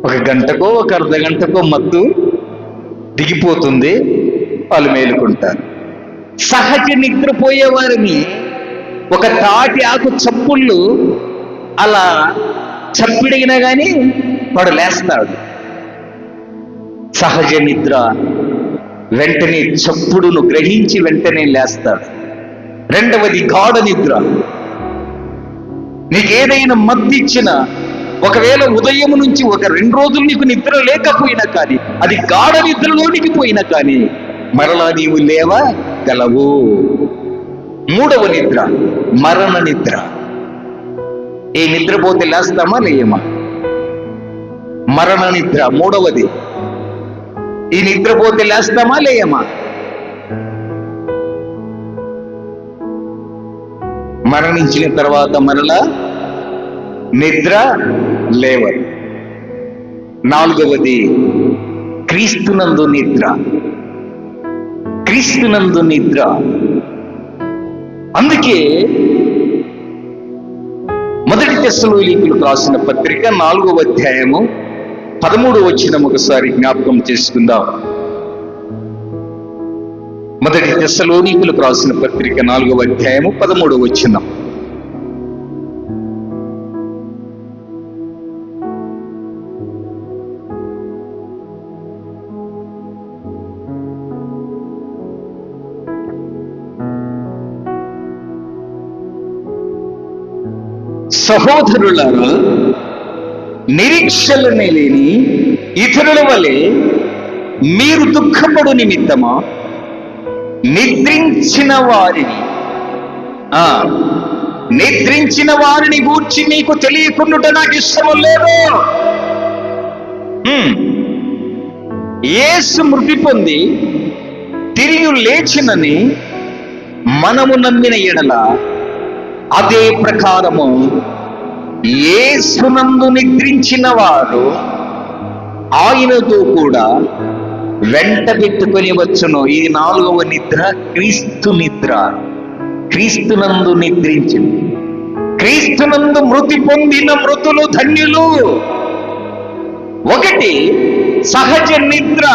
1 గంటకో 1 అర్ధ గంటకో మత్తు దిగిపోతుంది, వాళ్ళు మేలుకుంటారు. సహజ నిద్రపోయేవారిని ఒక తాటి ఆకు చప్పుళ్ళు అలా చప్పిడిగినా కానీ వాడు లేస్తాడు. సహజ నిద్ర వెంటనే చప్పుడును గ్రహించి వెంటనే లేస్తాడు. రెండవది గాఢ నిద్ర. నీకేదైనా మత్తు ఇచ్చినా, ఒకవేళ ఉదయం నుంచి 2 రోజులు నీకు నిద్ర లేకపోయినా కానీ, అది గాఢ నిద్రలోనికి పోయినా కానీ మరలా నీవు లేవగలవు. మూడవ నిద్ర మరణ నిద్ర. ఈ నిద్రపోతే లేస్తామా లేయమా? మరణ నిద్ర మూడవది. ఈ నిద్రపోతే లేస్తామా లేయమా? మరణించిన తర్వాత మరలా నిద్ర లేవరు. నాలుగవది క్రీస్తునందు నిద్ర. క్రీస్తునందు నిద్ర. అందుకే మొదటి తెస్సలోనికీయులకు రాసిన పత్రిక 4వ అధ్యాయము 13వ వచనం ఒకసారి జ్ఞాపకం చేసుకుందాం. మొదటి తెస్సలోనికీయులకు రాసిన పత్రిక 4వ అధ్యాయము 13వ వచనం. సహోదరులారా, నిరీక్షలనే లేని ఇతరుల వలె మీరు దుఃఖపడు నిమిత్తమా నిద్రించిన వారిని గూర్చి మీకు తెలియకుండా నాకు ఇష్టము లేదు. యేసు మృతి పొంది తిరిగి లేచినని మనము నమ్మిన ఎడల అదే ప్రకారము యేసునందు నిద్రించిన వారు ఆయనతో కూడా వెంట పెట్టుకొని వచ్చును. ఈ 4వ నిద్ర క్రీస్తు నిద్ర. క్రీస్తునందు నిద్రించింది. క్రీస్తునందు మృతి పొందిన మృతులు ధన్యులు. ఒకటి సహజ నిద్ర.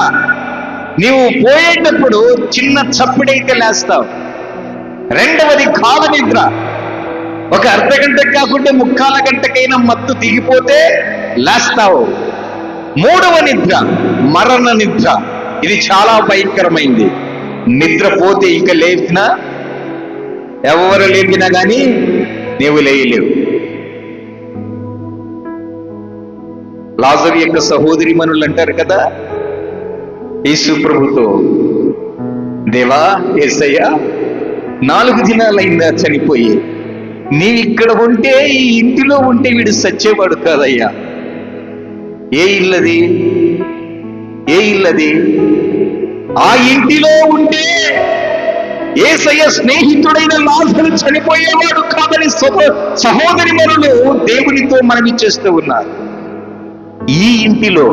నీవు పోయేటప్పుడు చిన్న చప్పుడైతే లేస్తావు. రెండవది గాఢ నిద్ర. 1 అర్ధ గంటకు కాకుండా 3/4 గంటకైనా మత్తు దిగిపోతే లేస్తావు. మూడవ నిద్ర మరణ నిద్ర. ఇది చాలా భయంకరమైంది. నిద్రపోతే ఇక లేపినా, ఎవరు లేపినా కానీ నీవు లేయలేవు. లాజరు యొక్క సహోదరీమణులు అంటారు కదా యేసు ప్రభుతో, దేవా యేసయ్యా 4 దినాలైందా చనిపోయి. నీవిక్కడ ఉంటే, ఈ ఇంటిలో ఉంటే వీడు సచ్చేవాడు కాదయ్యా. ఏ ఇల్లది? ఏ ఇల్లది? ఆ ఇంటిలో ఉంటే యేసయ్య స్నేహితుడైన లాజరు చనిపోయేవాడు కాదని సహోదరి మనులు దేవునితో మనవిచ్చేస్తూ ఉన్నారు. ఈ ఇంటిలో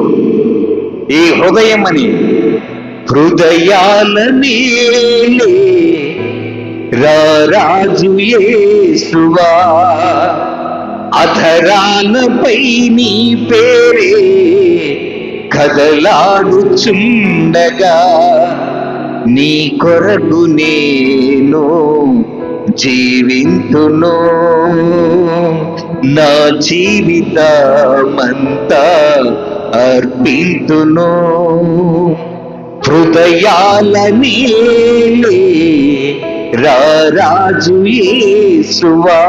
ఈ హృదయమని హృదయాల నేలే రారాజు యేసువా, అధరాలపై నీ పేరే కదలాడుచుండగా, నీ కొరకు నేను జీవింతును, నా జీవితమంతా అర్పింతును. హృదయాల నేలే రారాజు యేసువా.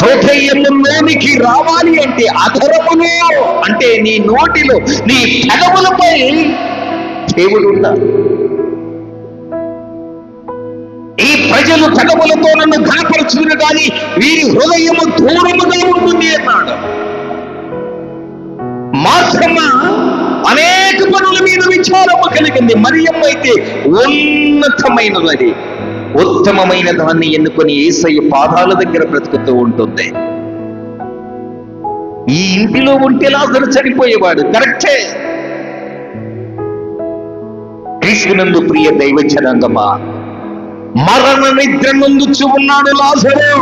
హృదయంలోనికి రావాలి అంటే అధరములో, అంటే నీ నోటిలో, నీ పెదవులపై దేవుడు ఉన్నాడు. ఈ ప్రజలు పెదవులతో నన్ను ఘనపరచుకుని కానీ వీరి హృదయము దూరముగా ఉంటుంది అన్నాడు. మార్తమ్మ అనేక పనుల మీద విచారము కలిగింది. మరియమ్మ అయితే ఉన్నతమైనది, ఉత్తమమైన దాన్ని ఎన్నుకొని యేసయ్య పాదాల దగ్గర బ్రతుకుతూ ఉంటుంది. ఈ ఇంటిలో ఉంటే లాజరు చనిపోయేవాడు, కరెక్టే. క్రీస్తునందు ప్రియ దైవ జనాంగమా, మరణ నిద్ర నొందుచు ఉన్నాడు లాజరు.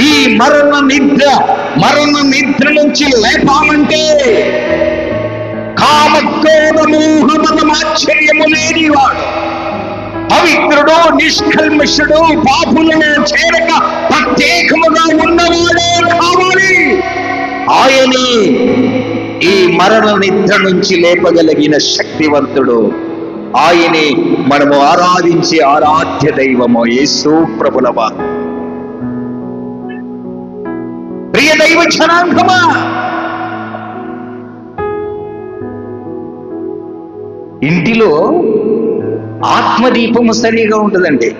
ఈ మరణ నిద్ర నుంచి లేపాలంటే కామక్రోధమోహమదమాశ్చర్యము లేనివాడు, పవిత్రుడు, నిష్కల్మషుడు, పాపులను చేరక ప్రత్యేకముగా ఉన్నవాడే కావాలి. ఆయనే ఈ మరణ నిద్ర నుంచి లేపగలిగిన శక్తివంతుడు. ఆయనే మనము ఆరాధించే ఆరాధ్య దైవము యేసు ప్రభుల వారు. ప్రియ దైవ జనాంగమా, ఇంటిలో ఆత్మదీపము సరిగా ఉంటుందండి.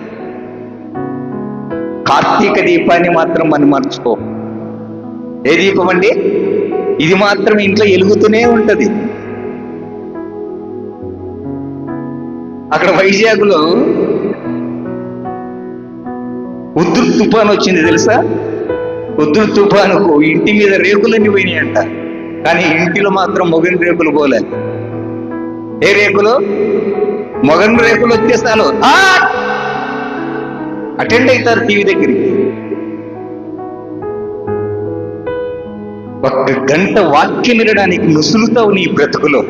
కార్తీక దీపాన్ని మాత్రం మనం మర్చిపో. ఏ దీపం అండి? ఇది మాత్రం ఇంట్లో వెలుగుతూనే ఉంటది. అక్కడ వైజాగ్లో ఉద్రు తుఫాను వచ్చింది తెలుసా? ఉద్రు తుఫానుకు ఇంటి మీద రేకులన్నీ పోయినాయంట, కానీ ఇంటిలో మాత్రం మొగని రేకులు పోలే. ఏ రేకులు? మొగని రేకులు వస్తే చాలు అటెండ్ అవుతారు టీవీ దగ్గరికి. 1 గంట వాక్యం వినడానికి ముసులుతావు నీ బ్రతుకులో.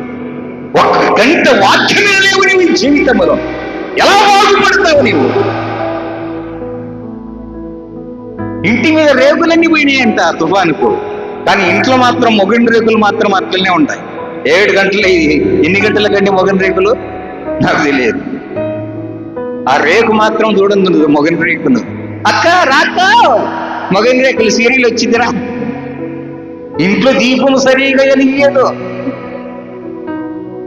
1 గంట వాక్యం వినలేవు నీ జీవితంలో. ఎలా బాగుపడతావు నీవు? ఇంటి మీద రేకులన్నీ పోయినాయంట తుఫానుకు, కానీ ఇంట్లో మాత్రం మొగని రేకులు మాత్రం అట్లనే ఉంటాయి. 7 గంటలు. ఎన్ని గంటల కంటే మొగని రేకులు నాకు తెలియదు. ఆ రేకు మాత్రం చూడండి, మొగని రేకులు. అక్క రాక మొగని రేకులు సీరియల్ వచ్చిందిరా. ఇంట్లో దీపం సరిగా వెలిగేదు.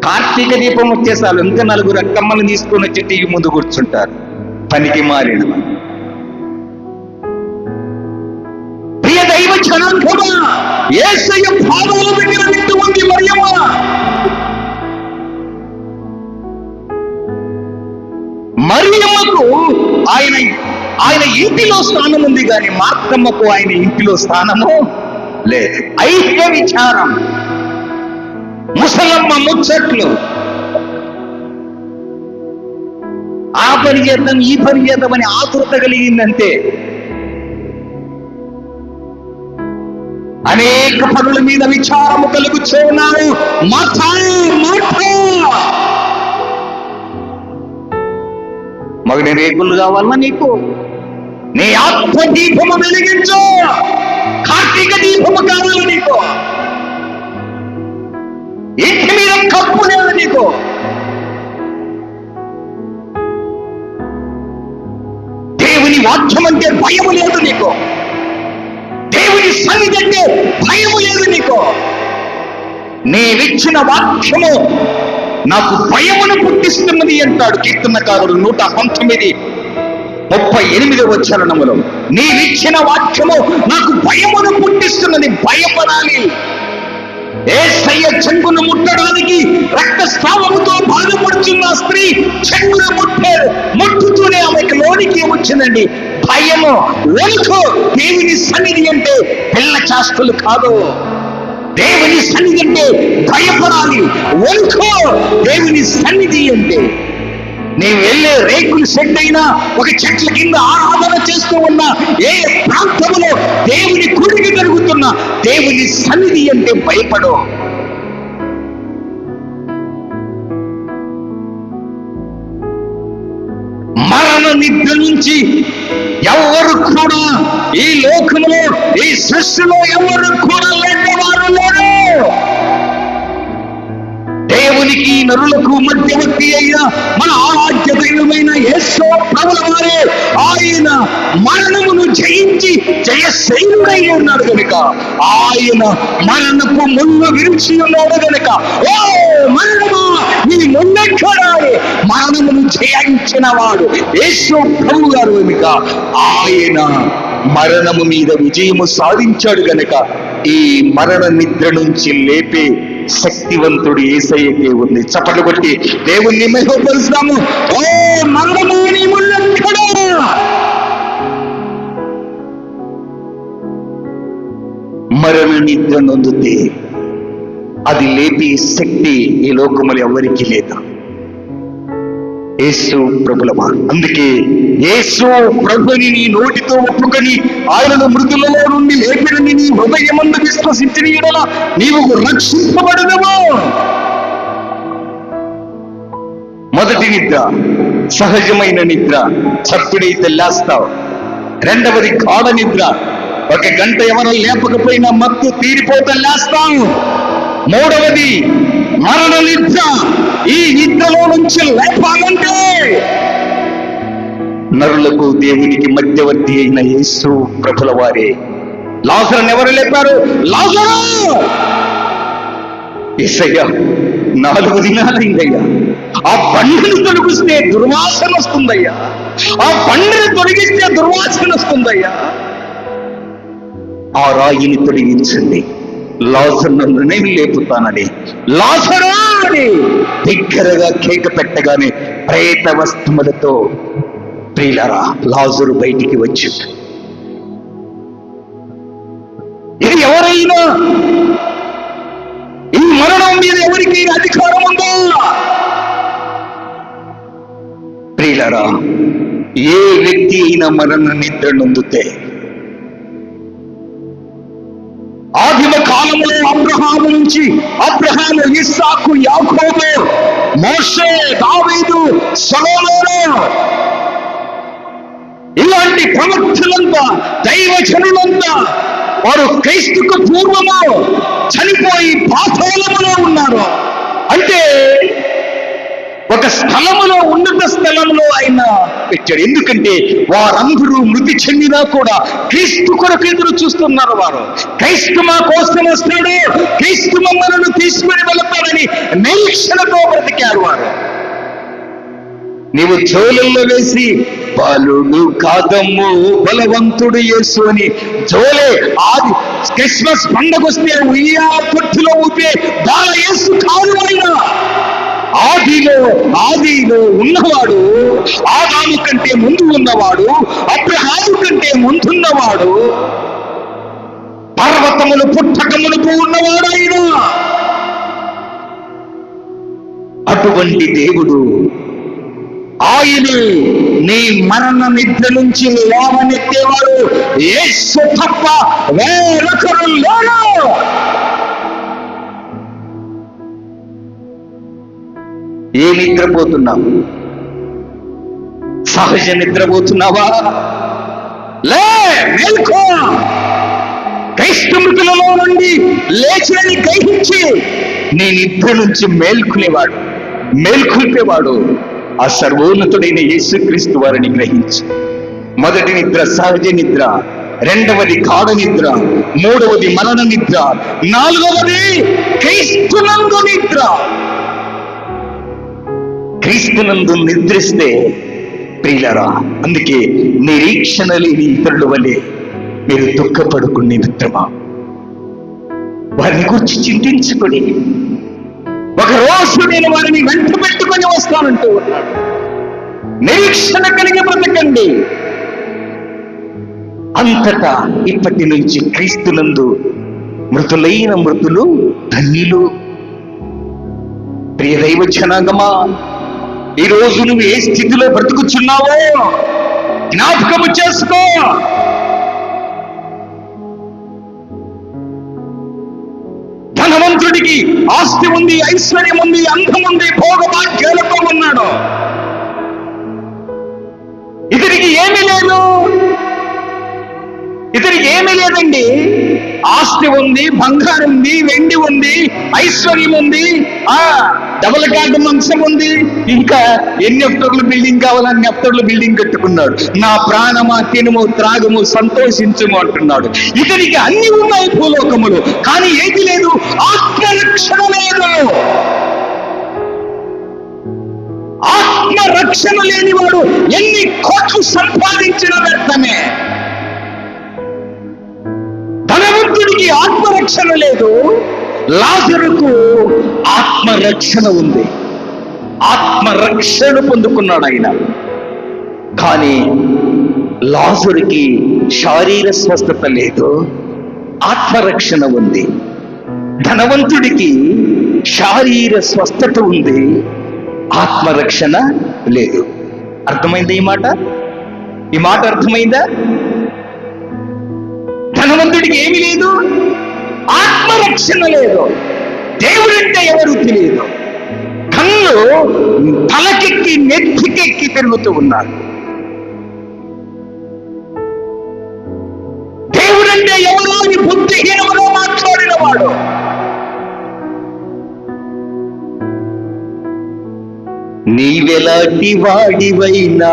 కార్తీక దీపం వచ్చేసాలు ఇంకా 4 అక్కమ్మలు తీసుకొని వచ్చి టీవీ ముందు కూర్చుంటారు, పనికి మారిన. ప్రియ దైవ జనాంగమా, యేసయ్య పాదాల దగ్గర నిండు ఉంది మరియమ్మ. మరియమ్మకు ఆయన ఇంటిలో స్థానం ఉంది, కానీ మార్తమ్మకు ఆయన ఇంటిలో స్థానము లేదు. ఐక్య విచారం, ముసలమ్మ ముచ్చట్లు, ఆ పని చేద్దాం ఈ పని చేద్దామని ఆతృత కలిగిందంటే అనేక పనుల మీద విచారము కలుగుతూ ఉన్నారు. మగని రేకులు కావాలన్నా నీకు? నీ ఆత్మ దీపము వెలిగించు. కార్తీక దీపము కావాలి నీకు. ఇంటి మీద కప్పు లేదు నీకు. దేవుని వాక్యం అంటే భయము లేదు నీకు. దేవుని సన్నిధి అంటే భయము లేదు నీకు. నీవిచ్చిన వాక్యము నాకు భయమును పుట్టిస్తున్నది అంటాడు కీర్తనకారుడు 119 38వ చరణములో, నీవిచ్చిన వాక్యము నాకు భయమును పుట్టిస్తున్నది, భయపడాలి. యేసయ్య చెంగును ముట్టడానికి రక్తస్రావముతో బాధపడుతున్న స్త్రీ చెంగును ముట్టుతూనే ఆమెకు లోనికి వచ్చిందండి భయము, వణుకు. దేవుని సన్నిధి అంటే పిల్ల చేష్టలు కాదు. దేవుని సన్నిధి అంటే భయపడాలి, వణుకు. దేవుని సన్నిధి అంటే నేను వెళ్ళే రేకుల షెడ్ అయినా, ఒక చెట్ల కింద ఆరాధన చేస్తూ ఉన్న ఏ ప్రాంతంలో దేవుని కూడిక జరుగుతున్న దేవుని సన్నిధి అంటే భయపడు. మరణ నిద్ర నుంచి ఎవరు కూడా ఈ లోకంలో, ఈ సృష్టిలో ఎవరు కూడా లేనివారు లేరు. దేవునికి నరులకు మధ్యవర్తి అయిన మన ఆరాధ్య దైవమైన యేసు ప్రభుల వారే ఆయన మరణమును జయించి జయశైలుడై ఉన్నాడు గనుక, ఆయన మరణపు ముళ్ళు విరిచి ఉన్నాడు గనుక, ఓ మరణమా నీ మున్నెక్కడా, మరణమును జయించిన వాడు యేసు ప్రభు గారు గనుక, ఆయన మరణము మీద విజయము సాధించాడు గనుక ఈ మరణ నిద్ర నుంచి లేపే శక్తివంతుడు యేసయ్యకే ఉంది. చప్పట్లు కొట్టి దేవుణ్ణి మహిమపరుస్తాము. ఓ మరణము నీ ముళ్ళెక్కడా, మరణ నిద్ర నొందితే అది లేపే శక్తి ఈ లోకములు ఎవరికి లేదు. యేసు ప్రభుల వారు. అందుకే యేసు ప్రభుని నీ నోటితో ఒప్పుకొని ఆయనను మృతులలో నుండి లేపినని నీ హృదయమందు విశ్వసించిన యెడల నీవు రక్షింపబడదవు. మొదటి నిద్ర సహజమైన నిద్ర, చప్పుడైతే లేస్తావు. రెండవది గాఢ నిద్ర, 1 గంట ఎవరో లేపకపోయినా మత్తు తీరిపోతే లేస్తావు. మూడవది మరణ నిద్ర. ఈ నిద్రలో నుంచి లేపాలంటే నరులకు దేవునికి మధ్యవర్తి అయిన యేసు ప్రభుల వారే. లాజరును ఎవరు లేపారు? లాజరు, యేసయ్య 4 దినాలైందయ్యా, ఆ బండిని తొలగిస్తే దుర్వాసన వస్తుందయ్యా, ఆ బండిని తొలగిస్తే దుర్వాసన వస్తుందయ్యా, ఆ రాయిని తొలగించండి, లాజరును నేను లేపుతానని లాజరు అని దగ్గరగా కేక పెట్టగానే ప్రేత వస్త్రములతో ప్రియులారా లాజరు బయటికి వచ్చి, ఇది ఎవరైనా ఈ మరణం మీద ఎవరికి అధికారం ఉందా? ప్రియులారా, ఏ వ్యక్తి అయినా మరణ నిద్ర నొందితే, ఆదిమ కాలంలో అబ్రహాము నుంచి అబ్రహాము, ఇస్సాకు, యాకోబు, మోషే, దావీదు, సొలొమోను ఇలాంటి ప్రవక్తలంతా, దైవజనులంతా వారు క్రీస్తుకు పూర్వము చనిపోయి పాతాళములో ఉన్నారు. అంటే ఒక స్థలములో, ఉన్నత స్థలంలో ఆయన పెట్టాడు. ఎందుకంటే వారందరూ మృతి చెందినా కూడా క్రీస్తు కొరకు ఎదురు చూస్తున్నారు. వారు క్రీస్తు మా కోసం వస్తాడు, క్రీస్తు మమ్మల్ని తీసుకుని వెళతాడని నిరీక్షణతో బ్రతికారు వారు. నీవు జోలల్లో వేసి బాలుడు కాదమ్ము బలవంతుడు యేసు అని జోలే, ఆది క్రిస్మస్ పండుగ వస్తే పొట్టులో ఊపే బాల యేసు కాదు. ఆయన ఆదిలో ఉన్నవాడు, ఆదాము కంటే ముందు ఉన్నవాడు, అబ్రహాము కంటే ముందున్నవాడు, పర్వతములు పుట్టకములకు ఉన్నవాడు ఆయన. అటువంటి దేవుడు ఆయన నీ మరణ నిద్ర నుంచి లేవనెత్తేవాడు యేసు తప్ప వేరొకరు లేరు. ఏ నిద్రపోతున్నావు? సహజ నిద్రపోతున్నావా? లే, మేల్కో. క్రీస్తు మృతులలో నుండి లేచినని గ్రహించి నీ నిద్ర నుంచి మేల్కొల్పేవాడు ఆ సర్వోన్నతుడైన యేసుక్రీస్తు వారిని గ్రహించి. మొదటి నిద్ర సహజ నిద్ర, రెండవది గాఢ నిద్ర, మూడవది మరణ నిద్ర, నాలుగవది క్రీస్తునందు నిద్ర. క్రీస్తునందు నిద్రిస్తే ప్రియులారా, అందుకే నిరీక్షణ లేని ఇతరుల వలె మీరు దుఃఖపడుకునే మిత్రమా, వారిని గురించి చింతించుకొని ఒక రోజు నేను వారిని వెంట పెట్టుకొని వస్తానంటూ ఉన్నాడు. నిరీక్షణ కలిగి బ్రతకండి. అంతటా ఇప్పటి నుంచి క్రీస్తునందు మృతులైన మృతులు ధన్యులు. ప్రియ దైవ జనాంగమా, ఈ రోజు నువ్వు ఏ స్థితిలో బ్రతుకుచున్నావో జ్ఞాపకము చేసుకో. ధనవంతుడికి ఆస్తి ఉంది, ఐశ్వర్యం ఉంది, అందం ఉంది, భోగభాగ్యాలతో ఉన్నాడు. ఇతనికి ఏమీ లేదు, ఇతనికి ఏమీ లేదండి. ఆస్తి ఉంది, బంగారం ఉంది, వెండి ఉంది, ఐశ్వర్యం ఉంది, డబుల్ కార్డు మంచం ఉంది, ఇంకా ఎన్ని ఎఫ్టర్లు బిల్డింగ్ కావాలని ఎఫ్టర్లు బిల్డింగ్ కట్టుకున్నాడు. నా ప్రాణమా తినుము త్రాగము సంతోషించుము అంటున్నాడు. ఇతనికి అన్ని ఉన్నాయి భూలోకములు, కానీ ఏది లేదు, ఆత్మరక్షణ లేదు. ఆత్మరక్షణ లేనివాడు ఎన్ని కోట్లు సంపాదించిన వ్యర్థమే. ధనవంతుడికి ఆత్మరక్షణ లేదు, లాజరుకు ఆత్మరక్షణ ఉంది. ఆత్మరక్షణ పొందుకున్నాడు ఆయన. కానీ లాజరుకి శారీర స్వస్థత లేదు, ఆత్మరక్షణ ఉంది. ధనవంతుడికి శారీర స్వస్థత ఉంది, ఆత్మరక్షణ లేదు. అర్థమైందా ఈ మాట? ఈ మాట అర్థమైందా? ధనవంతుడికి ఏమీ లేదు, ఆత్మరక్షణ లేదు. దేవుడంటే ఎవరు తెలియదు. కళ్ళు తలకెక్కి నెత్తికెక్కి తిరుగుతూ ఉన్నారు. దేవుడంటే ఎవరు అని బుద్ధిహీనముగా మాట్లాడిన వాడు. నీవెలాంటి వాడివైనా,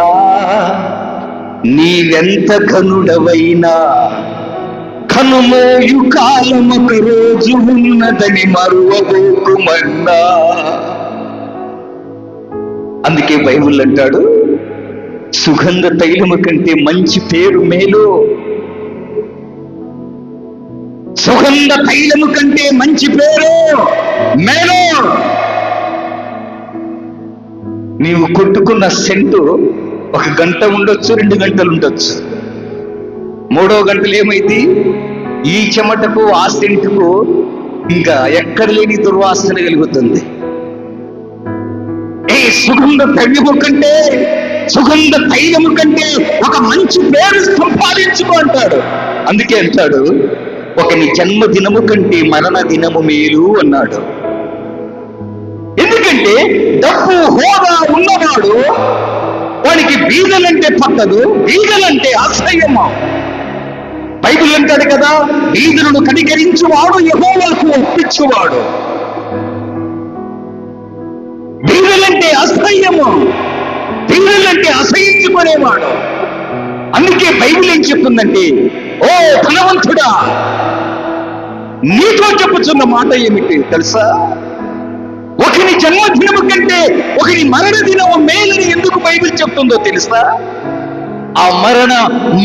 నీవెంత ఘనుడవైనా, కనుమోయు కాలమొక రోజు ఉన్నదని మరువబోకుమన్నా. అందుకే బైబిల్ అంటాడు, సుగంధ తైలము కంటే మంచి పేరు మేలు. సుగంధ తైలము కంటే మంచి పేరు మేలు. నీవు కొట్టుకున్న సెంటు 1 గంట ఉండొచ్చు, 2 గంటలు ఉండొచ్చు. 3వ గంటలు ఏమైంది? ఈ చెమటకు ఆ సెంటుకు ఇంకా ఎక్కడ లేని దుర్వాసన కలుగుతుంది. సుగంధ ద్రవ్యము కంటే, సుగంధ తైలము కంటే ఒక మంచి పేరు సంపాదించుకో అంటాడు. అందుకే అంటాడు, ఒకని జన్మదినము కంటే మరణ దినము మేలు అన్నాడు. ఎందుకంటే డబ్బు హోదా ఉన్నవాడు వానికి బీదలంటే పట్టదు, బీదలంటే అసహ్యమా. బైబిల్ అంటాడు కదా, బీదలను కనికరించువాడు యెహోవాకు ఒప్పించువాడు. బీదలంటే అసహ్యము, బీదలంటే అసహించుకునేవాడు. అందుకే బైబిల్ ఏం చెప్తుందంటే, ఓ ధనవంతుడా, నీతో చెప్పుచున్న మాట ఏమిటి తెలుసా? ఒకని జన్మదినము కంటే ఒకని మరణ దినము మేలని ఎందుకు బైబిల్ చెప్తుందో తెలుసా? ఆ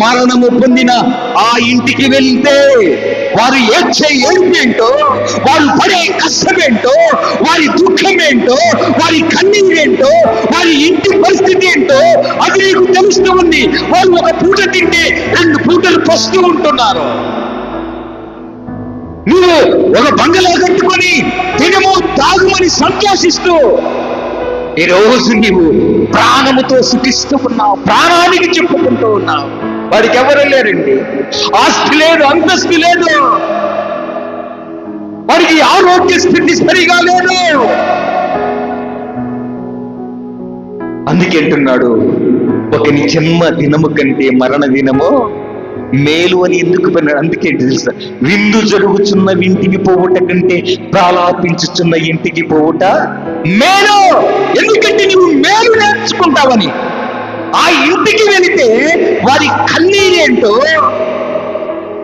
మరణము పొందిన ఆ ఇంటికి వెళ్తే వారు ఏడ్చే ఏడుపు ఏంటో, వారు పడే కష్టమేంటో, వారి దుఃఖమేంటో, వారి కన్నీరేంటో, వారి ఇంటి పరిస్థితి ఏంటో అది నీకు తెలుస్తూ ఉంది. వాళ్ళు ఒక పూట తింటే 2 పూటలు పస్తూ ఉంటున్నారు. నువ్వు ఒక బంగళా కట్టుకొని తినము తాగుమని సంతోషిస్తూ ఈ రోజు నీవు ప్రాణముతో సుఖిస్తూ ఉన్నావు, ప్రాణానికి చెప్పుకుంటూ ఉన్నావు. వాడికి ఎవరు లేరండి, ఆస్తి లేదు, అంతస్తు లేదు, వాడికి ఆరోగ్య స్థితి సరిగా లేదు. అందుకే అంటున్నాడు, ఒకని జన్మ దినము కంటే మరణ దినము మేలు అని ఎందుకు పన్నాడు? అందుకే తెలుసా, విందు జరుగుచున్న ఇంటికి పోవుట కంటే ప్రాలాపించుచున్న ఇంటికి పోవుట మేలు. ఎందుకంటే నువ్వు మేలు నేర్చుకుంటావని. ఆ ఇంటికి వెళితే వారి కన్నీరేంటో,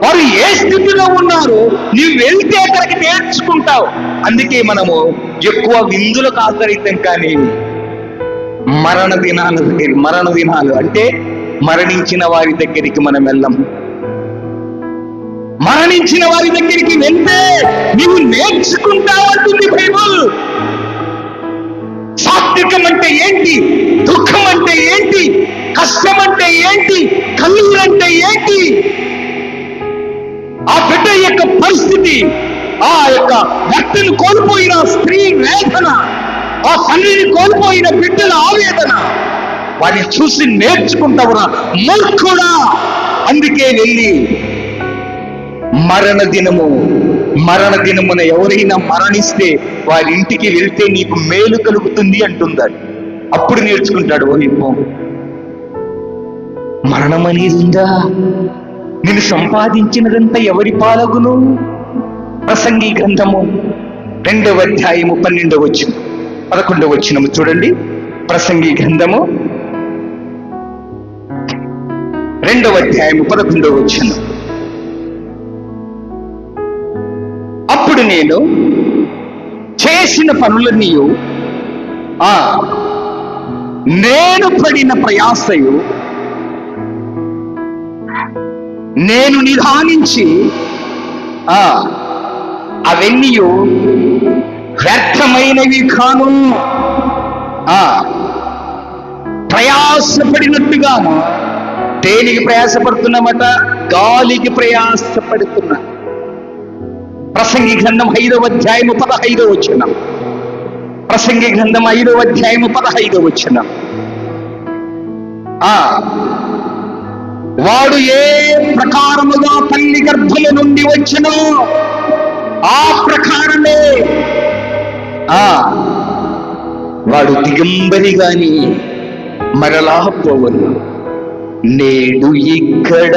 వారు ఏ స్థితిలో ఉన్నారు, నీవు వెళ్తే అక్కడికి నేర్చుకుంటావు. అందుకే మనము ఎక్కువ విందులకు ఆశ్రయిస్తాం, కానీ మరణ దినాలు అంటే మరణించిన వారి దగ్గరికి మనం వెళ్ళం. మరణించిన వారి దగ్గరికి వెళ్తే నీవు నేర్చుకుంటావంటుంది బైబుల్. సాత్వికం అంటే ఏంటి, దుఃఖం అంటే ఏంటి, కష్టం అంటే ఏంటి, కన్నీరు అంటే ఏంటి, ఆ బిడ్డ యొక్క పరిస్థితి, ఆ యొక్క భర్తను కోల్పోయిన స్త్రీ వేదన, ఆ తండ్రిని కోల్పోయిన బిడ్డల ఆవేదన, వాటిని చూసి నేర్చుకుంటావురా మూర్ఖుడా. అందుకే వెళ్ళి మరణ దినమున ఎవరైనా మరణిస్తే వారి ఇంటికి వెళ్తే నీకు మేలు కలుగుతుంది అంటుందాడు. అప్పుడు నేర్చుకుంటాడు, ఓ మరణం అనేది ఉందా, నేను సంపాదించినదంతా ఎవరి పాలగును. ప్రసంగి గ్రంథము 2వ అధ్యాయము 12వ వచనం 11వ వచనము చూడండి. ప్రసంగి గ్రంథము 2వ అధ్యాయము 11వ వచనం. అప్పుడు నేను చేసిన పనులన్నీ నేను పడిన ప్రయాసయు నేను నిదానించి అవన్నీ వ్యర్థమైనవి కాను. ప్రయాసపడినట్టుగాను. దేనికి ప్రయాసపడుతున్నామట? గాలికి ప్రయాసపడుతున్నా. ప్రసంగి గ్రంథం 5వ అధ్యాయము 15వ వచనం. ప్రసంగి గ్రంథం 5వ అధ్యాయము 15వ వచనం. వాడు ఏ ప్రకారముగా తల్లి గర్భము నుండి వచ్చినో ఆ ప్రకారమే వాడు దిగంబరి గాని మరలా పోవను. నేడు ఇక్కడ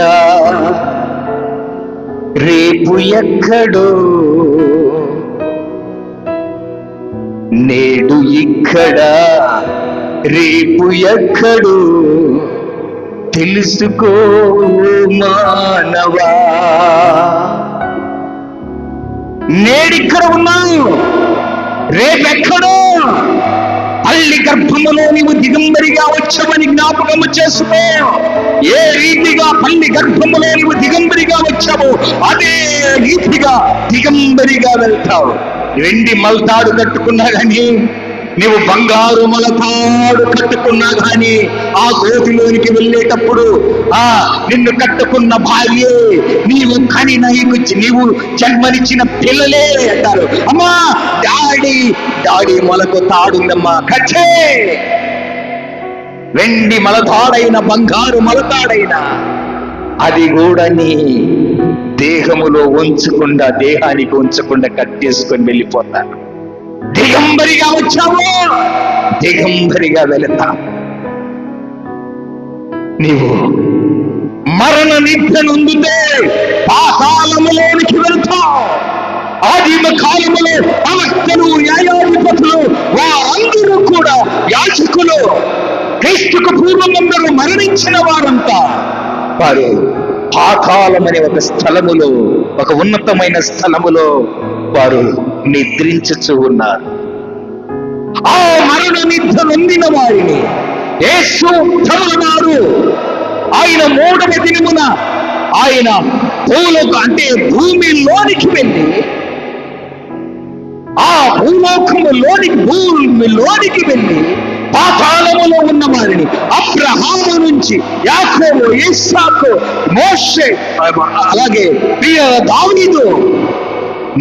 రేపు ఎక్కడో, నేడు ఇక్కడ రేపు ఎక్కడో తెలుసుకో మానవా. నేడిక్కడ ఉన్నావు, రేపెక్కడో. తల్లి గర్భములో నీవు దిగంబరిగా వచ్చావని జ్ఞాపకము చేసుకో. ఏ రీతిగా తల్లి గర్భములో నీవు దిగంబరిగా వచ్చావో అదే రీతిగా దిగంబరిగా వెళ్తావు. వెండి మల్తాడు కట్టుకున్నా గాని, నీవు బంగారు మలతాడు కట్టుకున్నా గాని, ఆ గోతిలోనికి వెళ్ళేటప్పుడు నిన్ను కట్టుకున్న భార్యే, నీవు నీవు జన్మనిచ్చిన పిల్లలే అంటారు. అమ్మా డాడీ మొలకు తాడుందమ్మా, కచ్చే. వెండి మలతాడైన బంగారు మలతాడైన అది కూడా నీ దేహములో ఉంచకుండా, దేహానికి ఉంచకుండా కట్టేసుకొని వెళ్ళిపోతాను. దిగంబరిగా వచ్చావు, దిగంబరిగా వెళతా. నీవు మరణ నిద్ర నొందితే పాతాళములోనికి వెళ్తావు. ఆదిమ కాలములో ప్రవక్తలు, న్యాయాధిపతులు వారందరూ కూడా యాజకులు, క్రీస్తుకు పూర్వమందరూ మరణించిన వారంతా వారు పాతాళమనే ఒక స్థలములో, ఒక ఉన్నతమైన స్థలములో వారు నిద్రించుచూ ఉన్నారు. ఆ మరణ నిద్ర నొందిన వారిని యేసు ప్రభువారు ఆయన 3వ దినమున ఆయన అంటే భూమిలోనికి వెళ్ళి, ఆ భూమిలోనికి వెళ్ళి పాతాళములో ఉన్న వారిని, అబ్రహాము నుంచి యాకోబు, ఇస్సాకు, మోషే, అలాగే దావీదు,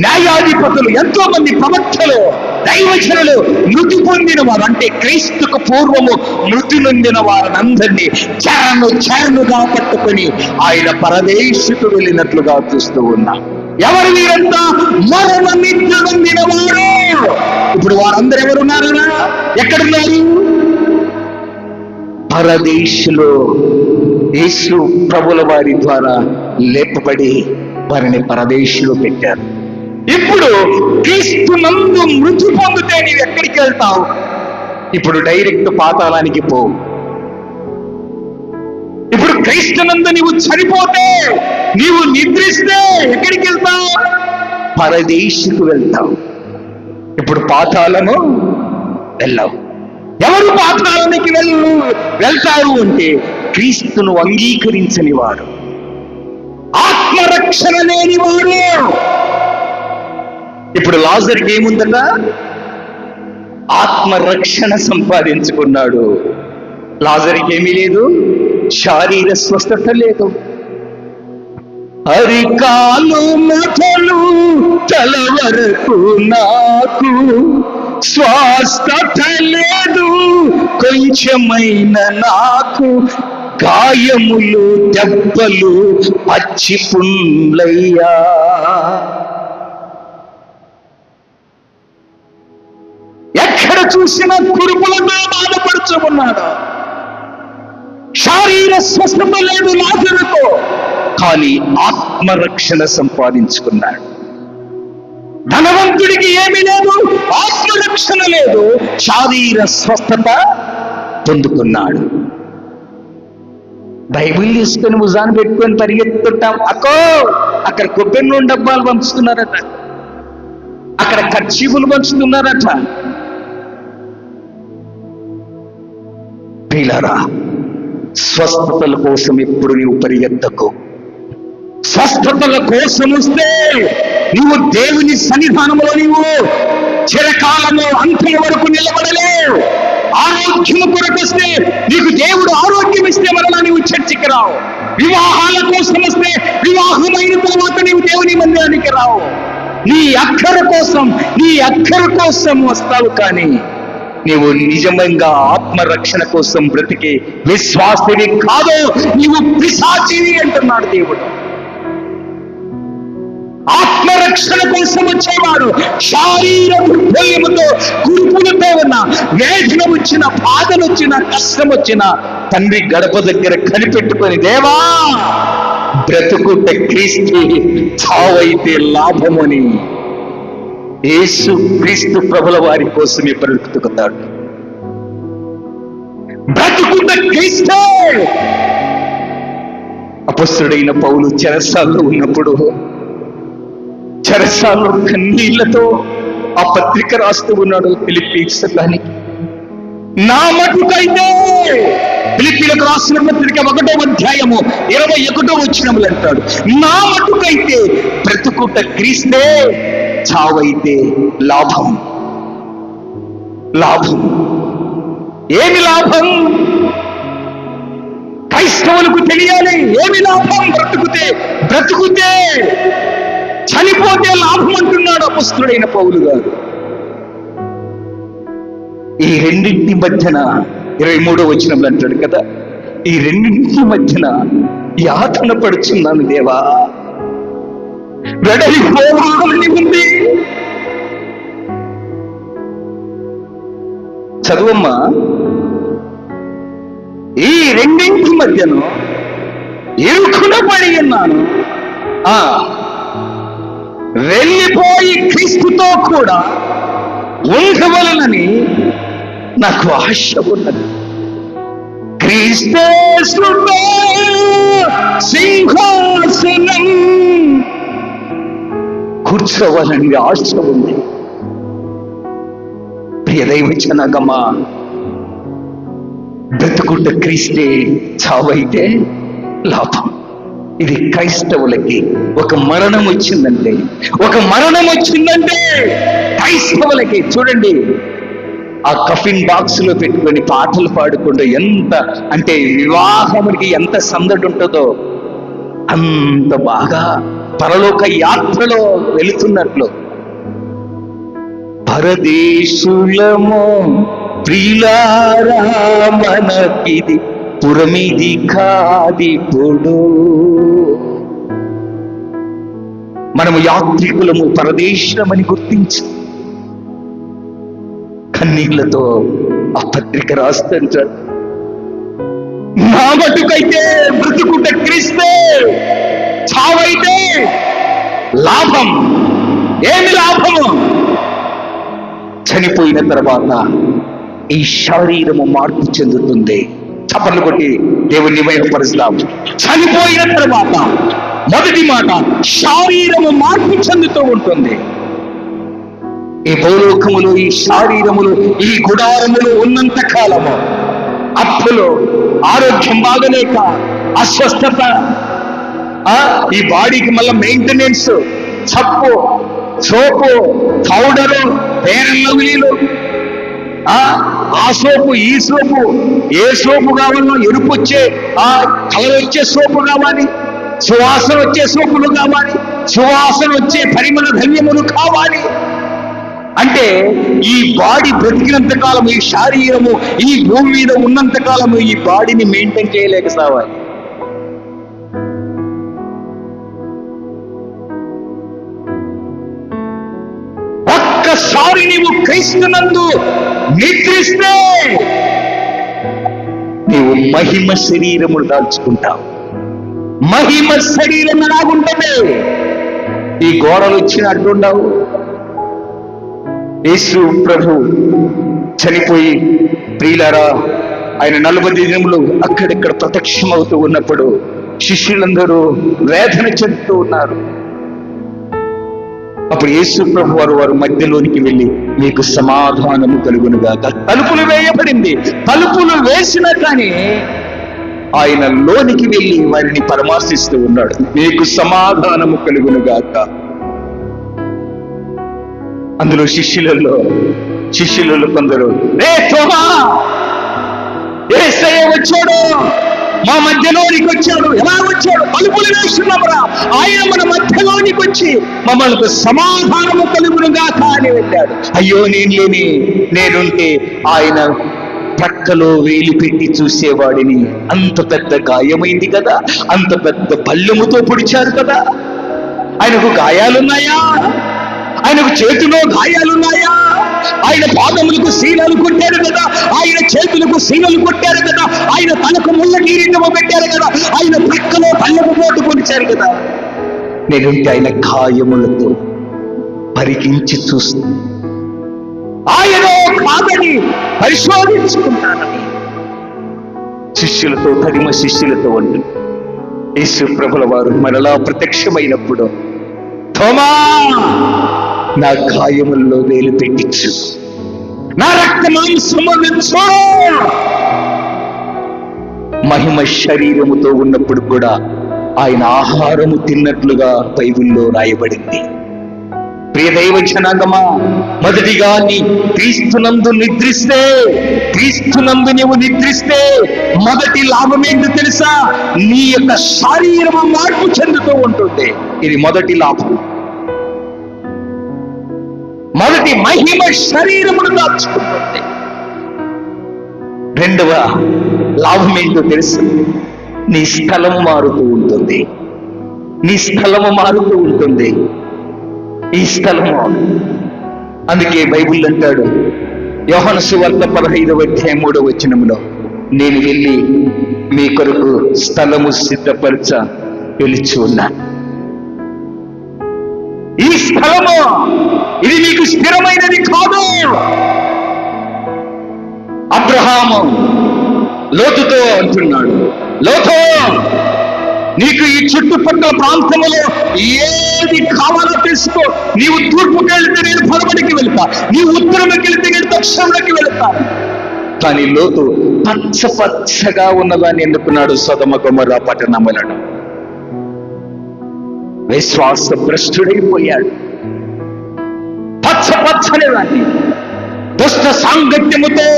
న్యాయాధిపతులు, ఎంతో మంది ప్రవక్తలు, దైవజనులు మృతి పొందిన వారు, అంటే క్రీస్తుకు పూర్వము మృతి నొందిన వారినందరినీ చరణుగా పట్టుకొని ఆయన పరదేశుకు వెళ్ళినట్లుగా చూస్తూ ఉన్నాం. ఎవరు వీరంతా? మరణ నిద్ర నొందిన వారు. ఇప్పుడు వారందరూ ఎవరున్నారు? ఎక్కడున్నారు? పరదేశులో యేసు ప్రభుల వారి ద్వారా లేపబడి వారిని పరదేశులో పెట్టారు. ఇప్పుడు క్రీస్తు నందు మృతి పొందితే నీవు ఎక్కడికి వెళ్తావు? ఇప్పుడు డైరెక్ట్ పాతాళానికి పోవు. ఇప్పుడు క్రీస్తు నందు నీవు చనిపోతే, నీవు నిద్రిస్తే ఎక్కడికి వెళ్తావు? పరదేశుకు వెళ్తావు. ఇప్పుడు పాతాళము వెళ్ళావు. ఎవరు పాతాళానికి వెళ్తారు అంటే క్రీస్తును అంగీకరించని వారు, ఆత్మరక్షణ లేని వారు. ఇప్పుడు లాజరుకి ఏముందట? ఆత్మరక్షణ సంపాదించుకున్నాడు. లాజరుకి ఏమీ లేదు, శారీర స్వస్థత లేదు. అరికాలు మొదలు తల వరకు నాకు స్వస్థత లేదు, కొంచెమైన నాకు గాయములు దెబ్బలు పచ్చి పుండ్లయ్యా. ఎక్కడ చూసినా కురుపులతో బాధపడుచున్నాడు. శారీర స్వస్థత లేదు లాజరుకు, కానీ ఆత్మరక్షణ సంపాదించుకున్నాడు. ధనవంతుడికి ఏమీ లేదు, ఆత్మరక్షణ లేదు, శారీర స్వస్థత పొందుకున్నాడు. బైబిల్ తీసుకొని భుజాన్ని పెట్టుకొని పరిగెత్తుంటాం. అక్కడ కొబ్బరి నూనె డబ్బాలు పంచుతున్నారట, అక్కడ కర్చీపులు పంచుతున్నారట. ప్రియులారా, స్వస్థతల కోసం ఎప్పుడు నీవు పరిగెత్తకు. స్వస్థతల కోసం వస్తే నీవు దేవుని సన్నిధానంలో నీవు చిరకాలము అంతం వరకు నిలబడలేవు. ఆరోగ్యము కొరకు వస్తే నీకు దేవుడు ఆరోగ్యం ఇస్తే మరలా నీవు చర్చికి రావు. వివాహాల కోసం వస్తే వివాహమైన తర్వాత నీవు దేవుని మందిరానికి రావు. నీ అక్కర కోసం వస్తావు, కానీ నీవు నిజంగా ఆత్మరక్షణ కోసం బ్రతికే విశ్వాసివి కాదు, నీవు పిశాచివి అంటున్నాడు దేవుడు. ఆత్మరక్షణ కోసం వచ్చేవాడు శారీర దుర్భయముతో కురుపులతో ఉన్న వేదన వచ్చిన, బాధలు వచ్చిన, కష్టం వచ్చిన తండ్రి గడప దగ్గర కనిపెట్టుకొని, దేవా బ్రతుకుట క్రీస్తు, చావైతే లాభమని యేసు క్రీస్తు ప్రభుల వారి కోసమే బ్రతుకుతాడు. బ్రతుకుట క్రీస్తే. అపొస్తలుడైన పౌలు చెరసాల్లో ఉన్నప్పుడు చెరసాల్లో కన్నీళ్లతో ఆ పత్రిక రాస్తూ ఉన్నాడు ఫిలిప్పీ సంఘానికి. నా మటుకైతే, ఫిలిప్పీలకు రాసిన పత్రిక 1వ అధ్యాయము 21వ వచనములు అంటాడు, నా మటుకైతే బ్రతుకుట క్రీస్తే, చావైతే లాభం. ఏమి లాభం? క్రైస్తవులకు తెలియాలి ఏమి లాభం. బ్రతుకుతే చనిపోతే లాభం అంటున్నాడు అపొస్తలుడైన పౌలు గారు. ఈ రెండింటి మధ్యన 23వ వచనంలో అంటాడు కదా, ఈ రెండింటి మధ్యన యాతన పడుచున్నాను దేవా, వెడలిపోవాలని ఉంది. చదువమ్మా. ఈ రెండింటి మధ్యను ఇరుకున పడి ఉన్నాను, వెళ్ళిపోయి క్రీస్తుతో కూడా ఉండవలనని నాకు ఆశ ఉన్నది. క్రీస్తేశ్వరుడే సింహాసనం కూర్చోవాలని ఆశ ఉంది. ప్రియ దైవ జనాంగమా, బ్రతుకుట క్రీస్తే, చావైతే లాభం. ఇది క్రైస్తవులకి ఒక మరణం వచ్చిందంటే క్రైస్తవులకి చూడండి, ఆ కఫిన్ బాక్స్ లో పెట్టుకొని పాటలు పాడుకుంటూ ఎంత అంటే వివాహానికి ఎంత సందడి ఉంటుందో అంత బాగా పరలోక యాత్రలో వెళుతున్నట్లు. పరదేశులమో ప్రియులారా, మనకిది పురమిది కాదిప్పుడు. మనము యాత్రికులము, పరదేశులమని గుర్తించి కన్నీళ్లతో ఆ పత్రిక రాస్తుంటాడు. నా మటుకైతే బ్రతుకుట క్రీస్తే, చావైతే లాభం. ఏమి లాభము? చనిపోయిన తర్వాత ఈ శరీరము మార్పు చెందుతుంది. చప్పట్లు కొట్టి దేవుని మహిమపరుస్తాం. చనిపోయిన తర్వాత మొదటి మాట, శరీరము మార్పు చెందుతూ ఉంటుంది. ఈ భూలోకములో, ఈ శారీరములో, ఈ గుడారములో ఉన్నంత కాలము అప్పులో, ఆరోగ్యం బాగలేక, అస్వస్థత, ఈ బాడీకి మళ్ళీ మెయింటెనెన్స్, సబ్బు, సోపు, పౌడరు, ఫెయిర్ లవ్లీలు, ఆ సోపు, ఈ సోపు, ఏ సోపు కావాలో, ఎరుపు వచ్చే కలర్ వచ్చే సోపు కావాలి, సువాసన వచ్చే సోపులు కావాలి, సువాసన వచ్చే పరిమళ ద్రవ్యములు కావాలి. అంటే ఈ బాడీ బ్రతికినంత కాలం, ఈ శారీరము ఈ భూమి మీద ఉన్నంత కాలము ఈ బాడీని మెయింటైన్ చేయలేక సావాలి. ఒక్కసారి నీవు క్రీస్తునందు నిద్రిస్తే నీవు మహిమ శరీరము దాల్చుకుంటావు. మహిమ శరీరం ఎలాగుంటుంది? ఈ గోడలు వచ్చిన అడ్డుండవు. యేసు ప్రభు చనిపోయి ప్రియులారా ఆయన 40 దినములు అక్కడిక్కడ ప్రత్యక్షమవుతూ ఉన్నప్పుడు శిష్యులందరూ వేదన చెందుతూ ఉన్నారు. అప్పుడు యేసు ప్రభు వారు మధ్యలోనికి వెళ్ళి మీకు సమాధానము కలుగునుగాక. తలుపులు వేయబడింది. తలుపులు వేసినా కానీ ఆయన లోనికి వెళ్ళి వారిని పరామర్శిస్తూ ఉన్నాడు. మీకు సమాధానము కలుగునుగాక. అందులో శిష్యులలో కొందరు, రే తోమా, యేసయ్య వచ్చాడు, మా మధ్యలోనికి వచ్చాడు. ఎలా వచ్చాడు? తలుపులు వేస్తున్నామరా, ఆయన మన మధ్యలోనికి వచ్చి మమ్మల్ని సమాధానము కలుగునుగాక అని వెళ్ళాడు. అయ్యో నేనుంటే ఆయన ప్రక్కలో వేలు పెట్టి చూసేవాడిని. అంత పెద్ద గాయమైంది కదా, అంత పెద్ద బల్లెముతో పొడిచారు కదా. ఆయనకు గాయాలున్నాయా? ఆయనకు చేతిలో గాయాలున్నాయా? ఆయన పాదములకు శీలలు కొట్టారు కదా, ఆయన చేతులకు శీలలు కొట్టారు కదా, ఆయన తలకు ముళ్ళ కిరీటము పెట్టారు కదా, ఆయన ప్రక్కలో బల్లెము పోటు పొడిచారు కదా. నేనుంటే ఆయన గాయములతో పరికించి చూస్తూ ఆయనో కాదని పరిశోధించుకుంటానని శిష్యులతో అంటూ యేసు ప్రభుల వారు మరలా ప్రత్యక్షమైనప్పుడు, తోమా, నా గాయముల్లో వేలు పెట్టించు, నా రక్త మాంసములను చూడు. మహిమ శరీరముతో ఉన్నప్పుడు కూడా ఆయన ఆహారము తిన్నట్లుగా బైబిల్లో రాయబడింది. ప్రియ దైవ జనాంగమా, మొదటిగా క్రీస్తునందు నీవు నిద్రిస్తే మొదటి లాభం ఏంటో తెలుసా? నీ యొక్క శరీరము మార్పు చెందుతూ ఉంటుంది. ఇది మొదటి లాభం. మొదటి మహిమ శరీరమును దాచుకుంటుంది. రెండవ లాభం ఏంటో తెలుసు? నీ స్థలము మారుతూ ఉంటుంది. ఈ స్థలము. అందుకే బైబిల్ అంటాడు, యోహాను సువార్త 15వ అధ్యాయం 3వ వచనములో, నేను వెళ్ళి మీ కొరకు స్థలము సిద్ధపరచ పిలిచి ఉన్నాను. ఈ స్థలము ఇది మీకు స్థిరమైనది కాదు. అబ్రహాము లోతుతో అంటున్నాడు, లోతో, నీకు ఈ చుట్టుపక్కల ప్రాంతంలో ఏది కావాలో తెలుసుకో. నీవు తూర్పుకి వెళితే నేను పడమటికి వెళ్తా, నీవు ఉత్తరంకి వెళితే నేను దక్షిణంలోకి వెళతా. కానీ లోతు పచ్చగా ఉన్నదాన్ని ఎన్నుకున్నాడు సొదొమ గొమొర్రా పట్టణములను. విశ్వాస భ్రష్టుడైపోయాడు. పచ్చని దాన్ని దుష్ట సాంగత్యముతో,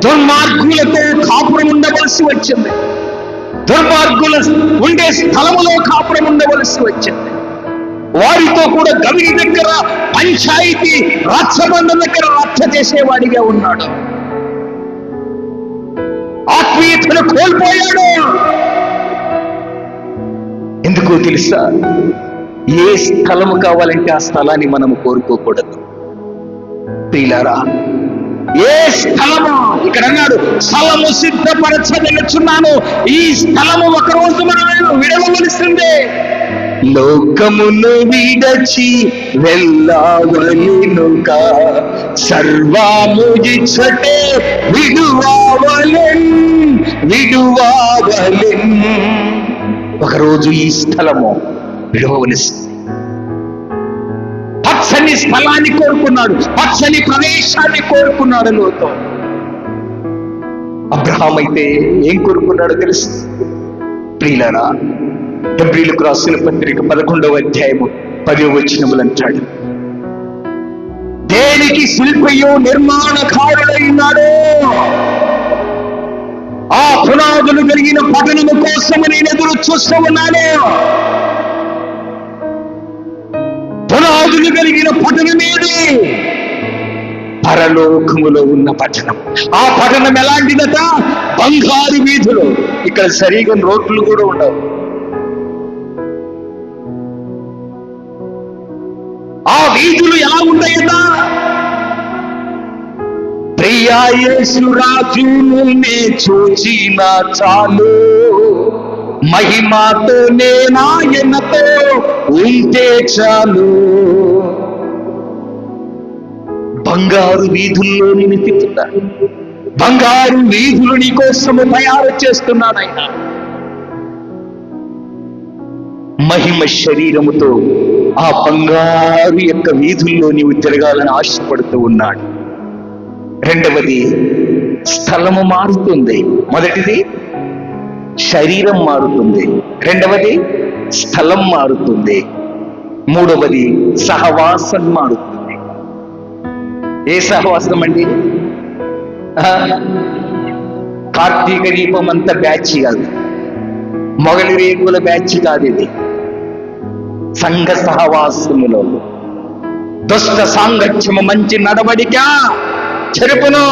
దుర్మార్గులతో కాపురం ఉండవలసి వచ్చింది. దుర్మార్గుల ఉండే స్థలములో కాపురం ఉండవలసి వచ్చింది. వారితో కూడా గవిని దగ్గర పంచాయతీ రచ్చబంధం దగ్గర రచ్చ చేసేవాడిగా ఉన్నాడు. ఆత్మీయతను కోల్పోయాడు. ఎందుకో తెలుసా? ఏ స్థలము కావాలంటే ఆ స్థలాన్ని మనము కోరుకోకూడదు. ప్రియులారా, ఏ స్థలము, ఇక్కడ అన్నాడు స్థలము సిద్ధపరచదలుచున్నాను. ఈ స్థలము ఒకరోజు మనం విడవలసిందే. లోకమును విడచి వెళ్ళవలెనుగా, సర్వము ఇచ్చటే విడువవలెన్. ఒకరోజు ఈ స్థలము విడవలసింది. పచ్చని పచ్చని స్థలాన్ని కోరుకున్నాడు, పచ్చని ప్రదేశాన్ని కోరుకున్నాడు లోతు. అబ్రహాం అయితే ఏం కోరుకున్నాడో తెలుసు ప్రియులారా? హెబ్రీయులకు రాసిన పత్రిక 11వ అధ్యాయము 10వ వచనములు అంటాడు, దేనికి శిల్పియు నిర్మాణకారుడైనాడో ఆ పునాదులు కలిగిన పట్టణము కోసము నేను ఎదురు చూస్తూ ఉన్నాను. పునాదులు కలిగిన పట్టణమేది? పరలోకములో ఉన్న పట్టణం. ఆ పట్టణం ఎలాంటిదట? బంగారు వీధులు. ఇక్కడ సరిగా రోడ్లు కూడా ఉండవు. ఆ వీధులు ఎలా ఉంటాయట? ప్రియా యేసు రాజును నే చూచిన చాలు, మహిమతో నేనాయనతో ఉంటే చాలు. బంగారు వీధుల్లో నేను తిప్పుతాను. బంగారు వీధులు నీ కోసము తయారు చేస్తున్నాడు ఆయన. మహిమ శరీరముతో ఆ బంగారు యొక్క వీధుల్లో నీవు తిరగాలని ఆశపడుతూ ఉన్నాడు. రెండవది, స్థలము మారుతుంది. మొదటిది శరీరం మారుతుంది, రెండవది స్థలం మారుతుంది, మూడవది సహవాసం మారుతుంది. ఏ సహవాసం అండి? కార్తీక దీపం అంత బ్యాచ్ కాదు, మొగలి రేకుల బ్యాచ్ కాదు. ఇది సంఘ సహవాసములో దుష్ట సాంగత్యము మంచి నడవడిక చెరుపును.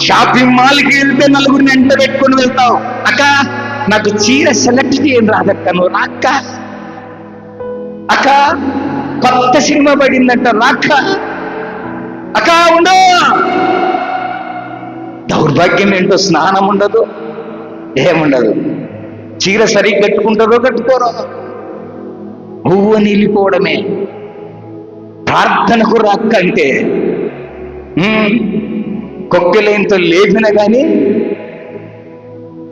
షాపింగ్ మాల్కి వెళ్తే నలుగురిని ఎంట పెట్టుకుని వెళ్తావు. అక్క నాకు చీర సెలెక్ట్ చేయని రాదక్క, నువ్వు రాక్క. అక్క కొత్త సినిమా పడిందంట, రాక్క. అక్క ఉండు. దౌర్భాగ్యం ఏంటో, స్నానం ఉండదు, ఏముండదు. చీర సరిగ్గా కట్టుకుంటారో కట్టుకోరో, పువ్వు నిలిపోవడమే. ప్రార్థనకు రాక్క అంటే కొక్కెలైనతో లేపిన గాని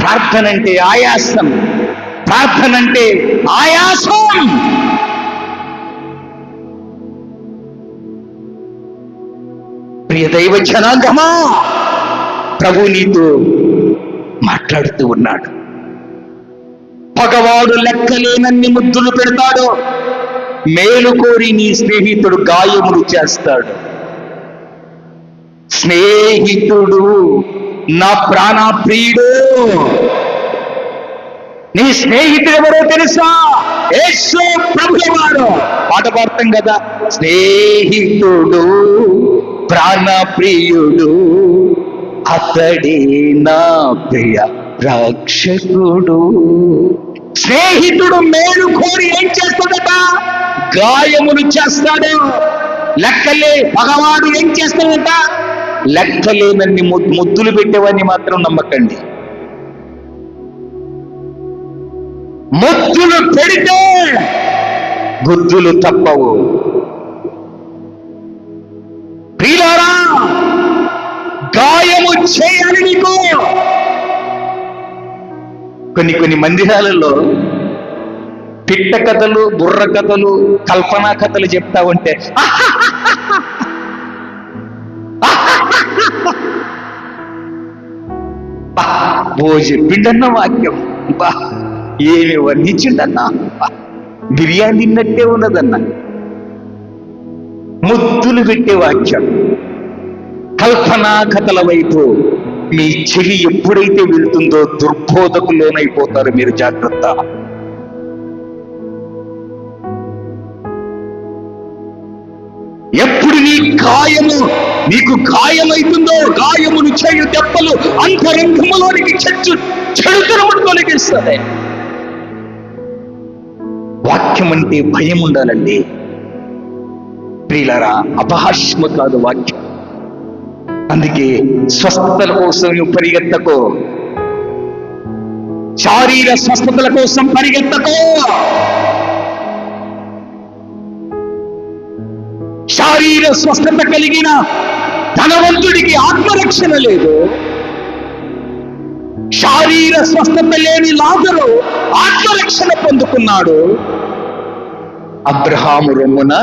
ప్రార్థన అంటే ఆయాసం, ప్రార్థన అంటే ఆయాసం. ప్రియ దైవ జనాంగమా, ప్రభు నీతో మాట్లాడుతూ ఉన్నాడు. పగవాడు లెక్కలేనన్ని ముద్దులు పెడతాడు, మేలు కోరి నీ స్నేహితుడు గాయములు చేస్తాడు. స్నేహితుడు నా ప్రాణ ప్రియుడు. నీ స్నేహితుడు ఎవరో తెలుసా? యేసు ప్రభువు వారు. పాట పాడతాం కదా, స్నేహితుడు ప్రాణ ప్రియుడు, అతడే నా ప్రియ రక్షకుడు. స్నేహితుడు మేలు కోరి ఏం చేస్తాడట? గాయములు చేస్తాడు. లెక్కలే పగవాడు ఏం చేస్తాడట? లెక్కలేనన్ని ముద్దులు పెట్టేవాడిని మాత్రం నమ్మకండి. ముద్దులు పెడితే గుద్దులు తప్పవు. ప్రియులారా, గాయము చేయాలి నీకు. కొన్ని మందిరాలలో పిట్ట కథలు, బుర్ర కథలు, కల్పనా కథలు చెప్తా ఉంటే ఓ చెప్పిండన్న వాక్యం, బా ఏమి వర్ణించిండన్నా, బిర్యానీ తిన్నట్టే ఉన్నదన్న. ముద్దులు పెట్టే వాక్యం, కల్పనా కథల వైపు మీ చెవి ఎప్పుడైతే వెళ్తుందో దుర్బోధకులోనైపోతారు మీరు. జాగ్రత్త. ఎప్పుడు నీకు గాయమైతుందో, గాయమును చేయు దెబ్బలు అంతరంగములోనికి చెడుతనమును తొలగిస్తుంది. వాక్యం అంటే భయం ఉండాలండి ప్రియులారా, అపహాస్యము కాదు వాక్యం. అందుకే స్వస్థతల కోసం నువ్వు పరిగెత్తకో, శారీర స్వస్థతల కోసం పరిగెత్తకో. శారీర స్వస్థత కలిగిన ధనవంతుడికి ఆత్మరక్షణ లేదు. శారీర స్వస్థత లేని లాజరు ఆత్మరక్షణ పొందుకున్నాడు. అబ్రహాము రొమ్మున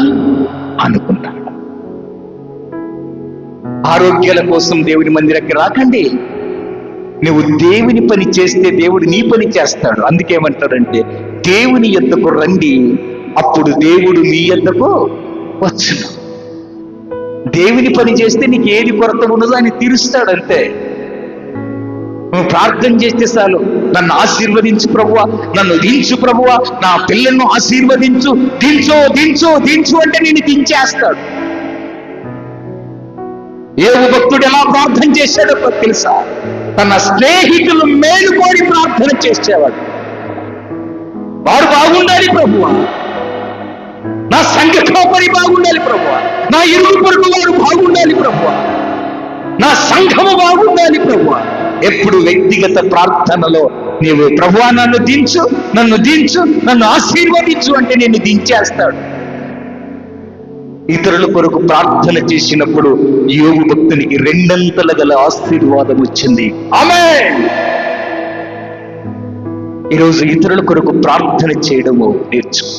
అనుకున్నాడు. ఆరోగ్యాల కోసం దేవుని మందిరానికి రాకండి. నువ్వు దేవుని పని చేస్తే దేవుడు నీ పని చేస్తాడు. అందుకేమంటాడంటే దేవుని యొద్దకు రండి, అప్పుడు దేవుడు మీ యొద్దకు వచ్చును. దేవుని పని చేస్తే నీకు ఏది కొరత ఉన్నదో ఆయన తీరుస్తాడు. అంతే. నువ్వు ప్రార్థన చేస్తే చాలు, నన్ను ఆశీర్వదించు ప్రభువా, నన్ను దించు ప్రభువా, నా పిల్లలను ఆశీర్వదించు, దించు దించు దించు అంటే నేను దించేస్తాడు. యోబు భక్తుడు ఎలా ప్రార్థన చేశాడో తెలుసా? తన స్నేహితులు మేలు కోరి ప్రార్థన చేసేవాడు. వాడు బాగుండాలి ప్రభువా, నా సంఘ కాపరి బాగుండాలి ప్రభువా, నా ఇరుగు పొరుగు వాడు బాగుండాలి ప్రభువా, నా సంఘము బాగుండాలి ప్రభువా. ఎప్పుడు వ్యక్తిగత ప్రార్థనలో నీవు ప్రభువా నన్ను దించు, నన్ను దించు, నన్ను ఆశీర్వదించు అంటే నేను దించేస్తాడు. ఇతరుల కొరకు ప్రార్థన చేసినప్పుడు యోబు భక్తునికి రెండంతల గల ఆశీర్వాదం వచ్చింది. ఆమేన్. ఈరోజు ఇతరుల కొరకు ప్రార్థన చేయడము నేర్చుకో.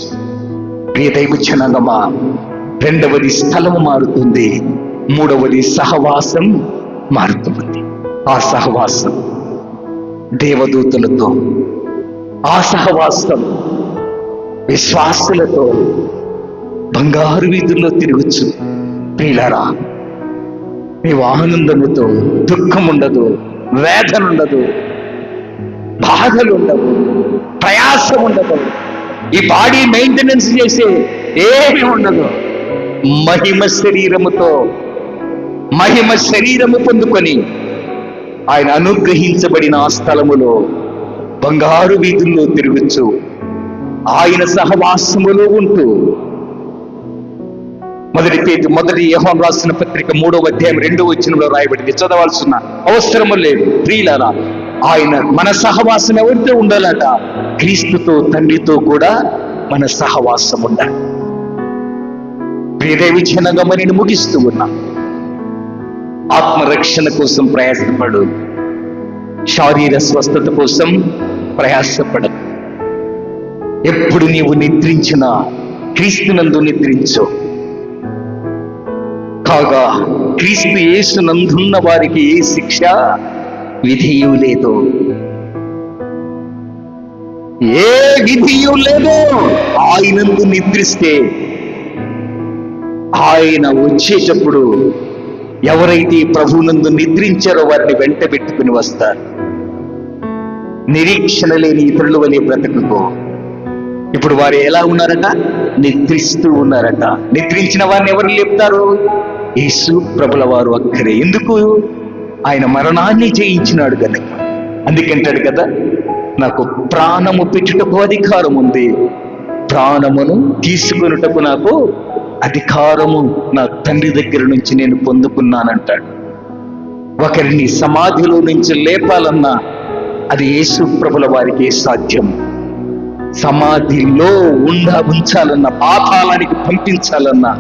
ప్రియ దైవ జనాంగమా, రెండవది స్థలము మారుతుంది, మూడవది సహవాసం మారుతుంది. ఆ సహవాసం దేవదూతలతో, ఆ సహవాసం విశ్వాసులతో బంగారు వీధుల్లో తిరగచ్చు. ప్రియులారా, నీవు ఆనందముతో, దుఃఖం ఉండదు, వేదన ఉండదు, బాధలు ఉండవు, ప్రయాసం ఉండదు, ఈ బాడీ మెయింటెనెన్స్ చేసే ఏమీ ఉండదు. మహిమ శరీరముతో, మహిమ శరీరము పొందుకొని ఆయన అనుగ్రహించబడిన ఆ స్థలములో బంగారు వీధుల్లో తిరగచ్చు. ఆయన సహవాసములో ఉంటూ మొదటి యోహాను రాసిన పత్రిక 3వ అధ్యాయం 2వ వచనంలో రాయబడింది. చదవాల్సిన అవసరము లేదు. ప్రియులారా, ఆయన మన సహవాసం ఎవరితో ఉండాలట? క్రీస్తుతో, తండ్రితో కూడా మన సహవాసం ఉండాలి. ప్రియదేవి జనగమ, నేను ముగిస్తూ ఉన్నా. ఆత్మరక్షణ కోసం ప్రయాసపడు, శారీర స్వస్థత కోసం ప్రయాసపడు. ఎప్పుడు నీవు నిద్రించినా క్రీస్తునందు నిద్రించు. కాగా క్రీస్తు యేసునందున్న వారికి ఏ శిక్ష విధియు లేదు, ఏ విధియు లేదు. ఆయనందు నిద్రిస్తే ఆయన వచ్చేటప్పుడు ఎవరైతే ప్రభువునందు నిద్రించారో వారిని వెంట పెట్టుకుని వస్తారు. నిరీక్షణ లేని ఇతరుల వలె బ్రతుకుకో. ఇప్పుడు వారు ఎలా ఉన్నారట? నిద్రిస్తూ ఉన్నారట. నిద్రించిన వారిని ఎవరు లేపుతారు? యేసు ప్రభుల వారు అక్కడే. ఎందుకు? ఆయన మరణాన్ని జయించినాడు కనుక. అందుకంటాడు కదా, నాకు ప్రాణము పెట్టుటకు అధికారం ఉంది, ప్రాణమును తీసుకొనుటకు నాకు అధికారము నా తండ్రి దగ్గర నుంచి నేను పొందుకున్నానంటాడు. ఒకరిని సమాధిలో నుంచి లేపాలన్నా అది యేసు ప్రభుల వారికి సాధ్యం. సమాధిలో ఉంచాలన్నా, పాతాళానికి పంపించాలన్నా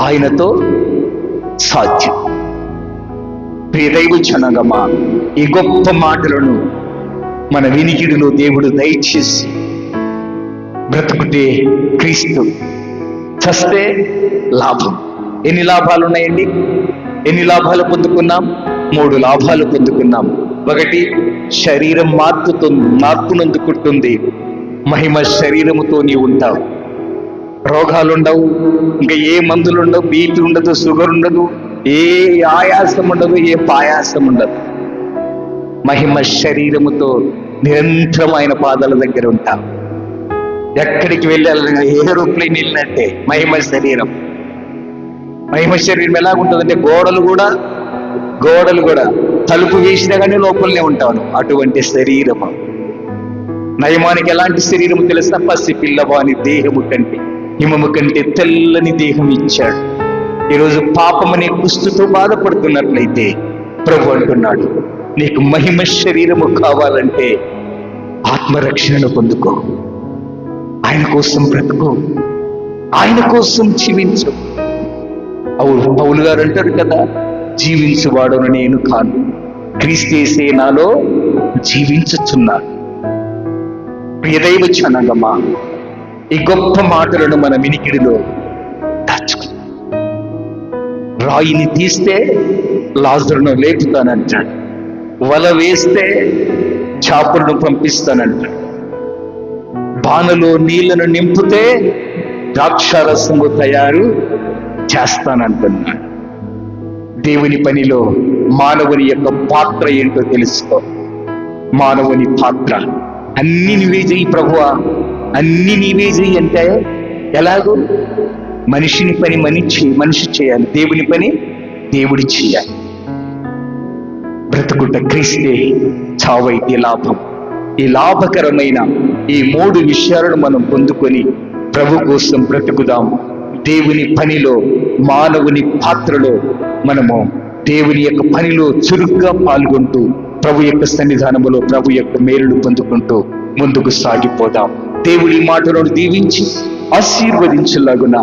ఆయనతో సాధ్యం. ప్రియ దైవ జనాంగమా, ఈ గొప్ప మాటలను మన వినికిడిలో దేవుడు దయచేసి బ్రతుకుతే క్రీస్తు, చస్తే లాభం. ఎన్ని లాభాలు ఉన్నాయండి? ఎన్ని లాభాలు పొందుకున్నాం? 3 లాభాలు పొందుకున్నాం. ఒకటి, శరీరం మార్పునందుకుంటుంది. మహిమ శరీరముతో నీవు ఉంటావు. రోగాలుండవు, ఇంకా ఏ మందులు ఉండవు, బీపీ ఉండదు, షుగర్ ఉండదు, ఏ ఆయాసం ఉండదు, ఏ పాయాసం ఉండదు. మహిమ శరీరముతో నిరంతరం ఆయన పాదాల దగ్గర ఉంటావు. ఎక్కడికి వెళ్ళాలన్నా ఏరోప్లేన్ వెళ్ళినట్టే మహిమ శరీరం. మహిమ శరీరం ఎలాగుంటుందంటే గోడలు కూడా తలుపు వేసినా కానీ లోపలనే ఉంటాను. అటువంటి శరీరము. నయమానికి ఎలాంటి శరీరము తెలుసా? పసి పిల్లవాని దేహము కంటే, హిమము కంటే తెల్లని దేహం ఇచ్చాడు. ఈరోజు పాపమనే కుష్టుతో బాధపడుతున్నట్లయితే ప్రభు అంటున్నాడు, నీకు మహిమ శరీరము కావాలంటే ఆత్మరక్షణను పొందుకో, ఆయన కోసం బ్రతుకు, ఆయన కోసం జీవించు. పౌలు గారు అంటారు కదా, జీవించువాడును నేను కాను, క్రీస్తు యేసే నాలో జీవించుచున్నాను. ప్రియదైవ జనాంగమా, ఈ గొప్ప మాటలను మన వినికిడిలో దాచుకుని, రాయిని తీస్తే లాజరును లేపుతానంటాడు, వల వేస్తే చేపలను పంపిస్తానంటాడు, బాణలో నీళ్లను నింపితే ద్రాక్షారసము తయారు చేస్తానంటున్నాడు. దేవుని పనిలో మానవుని యొక్క పాత్ర ఏంటో తెలుసుకో. మానవుని పాత్ర అన్ని నీవే చెయ్యి ప్రభువా, అన్ని నీవే చెయ్యి అంటే ఎలాగో? మనిషిని పని మనిషి చేయాలి, దేవుని పని దేవుడి చేయాలి. బ్రతుకుట క్రీస్తే, చావైతే లాభం. ఈ లాభకరమైన ఈ 3 విషయాలను మనం పొందుకొని ప్రభు కోసం బ్రతుకుదాం. దేవుని పనిలో, మానవుని పాత్రలో మనము దేవుని యొక్క పనిలో చురుగ్గా పాల్గొంటూ ప్రభు యొక్క సన్నిధానములో ప్రభు యొక్క మేలును పొందుకుంటూ ముందుకు సాగిపోదాం. దేవుడి మాటలను దీవించి ఆశీర్వదించలాగున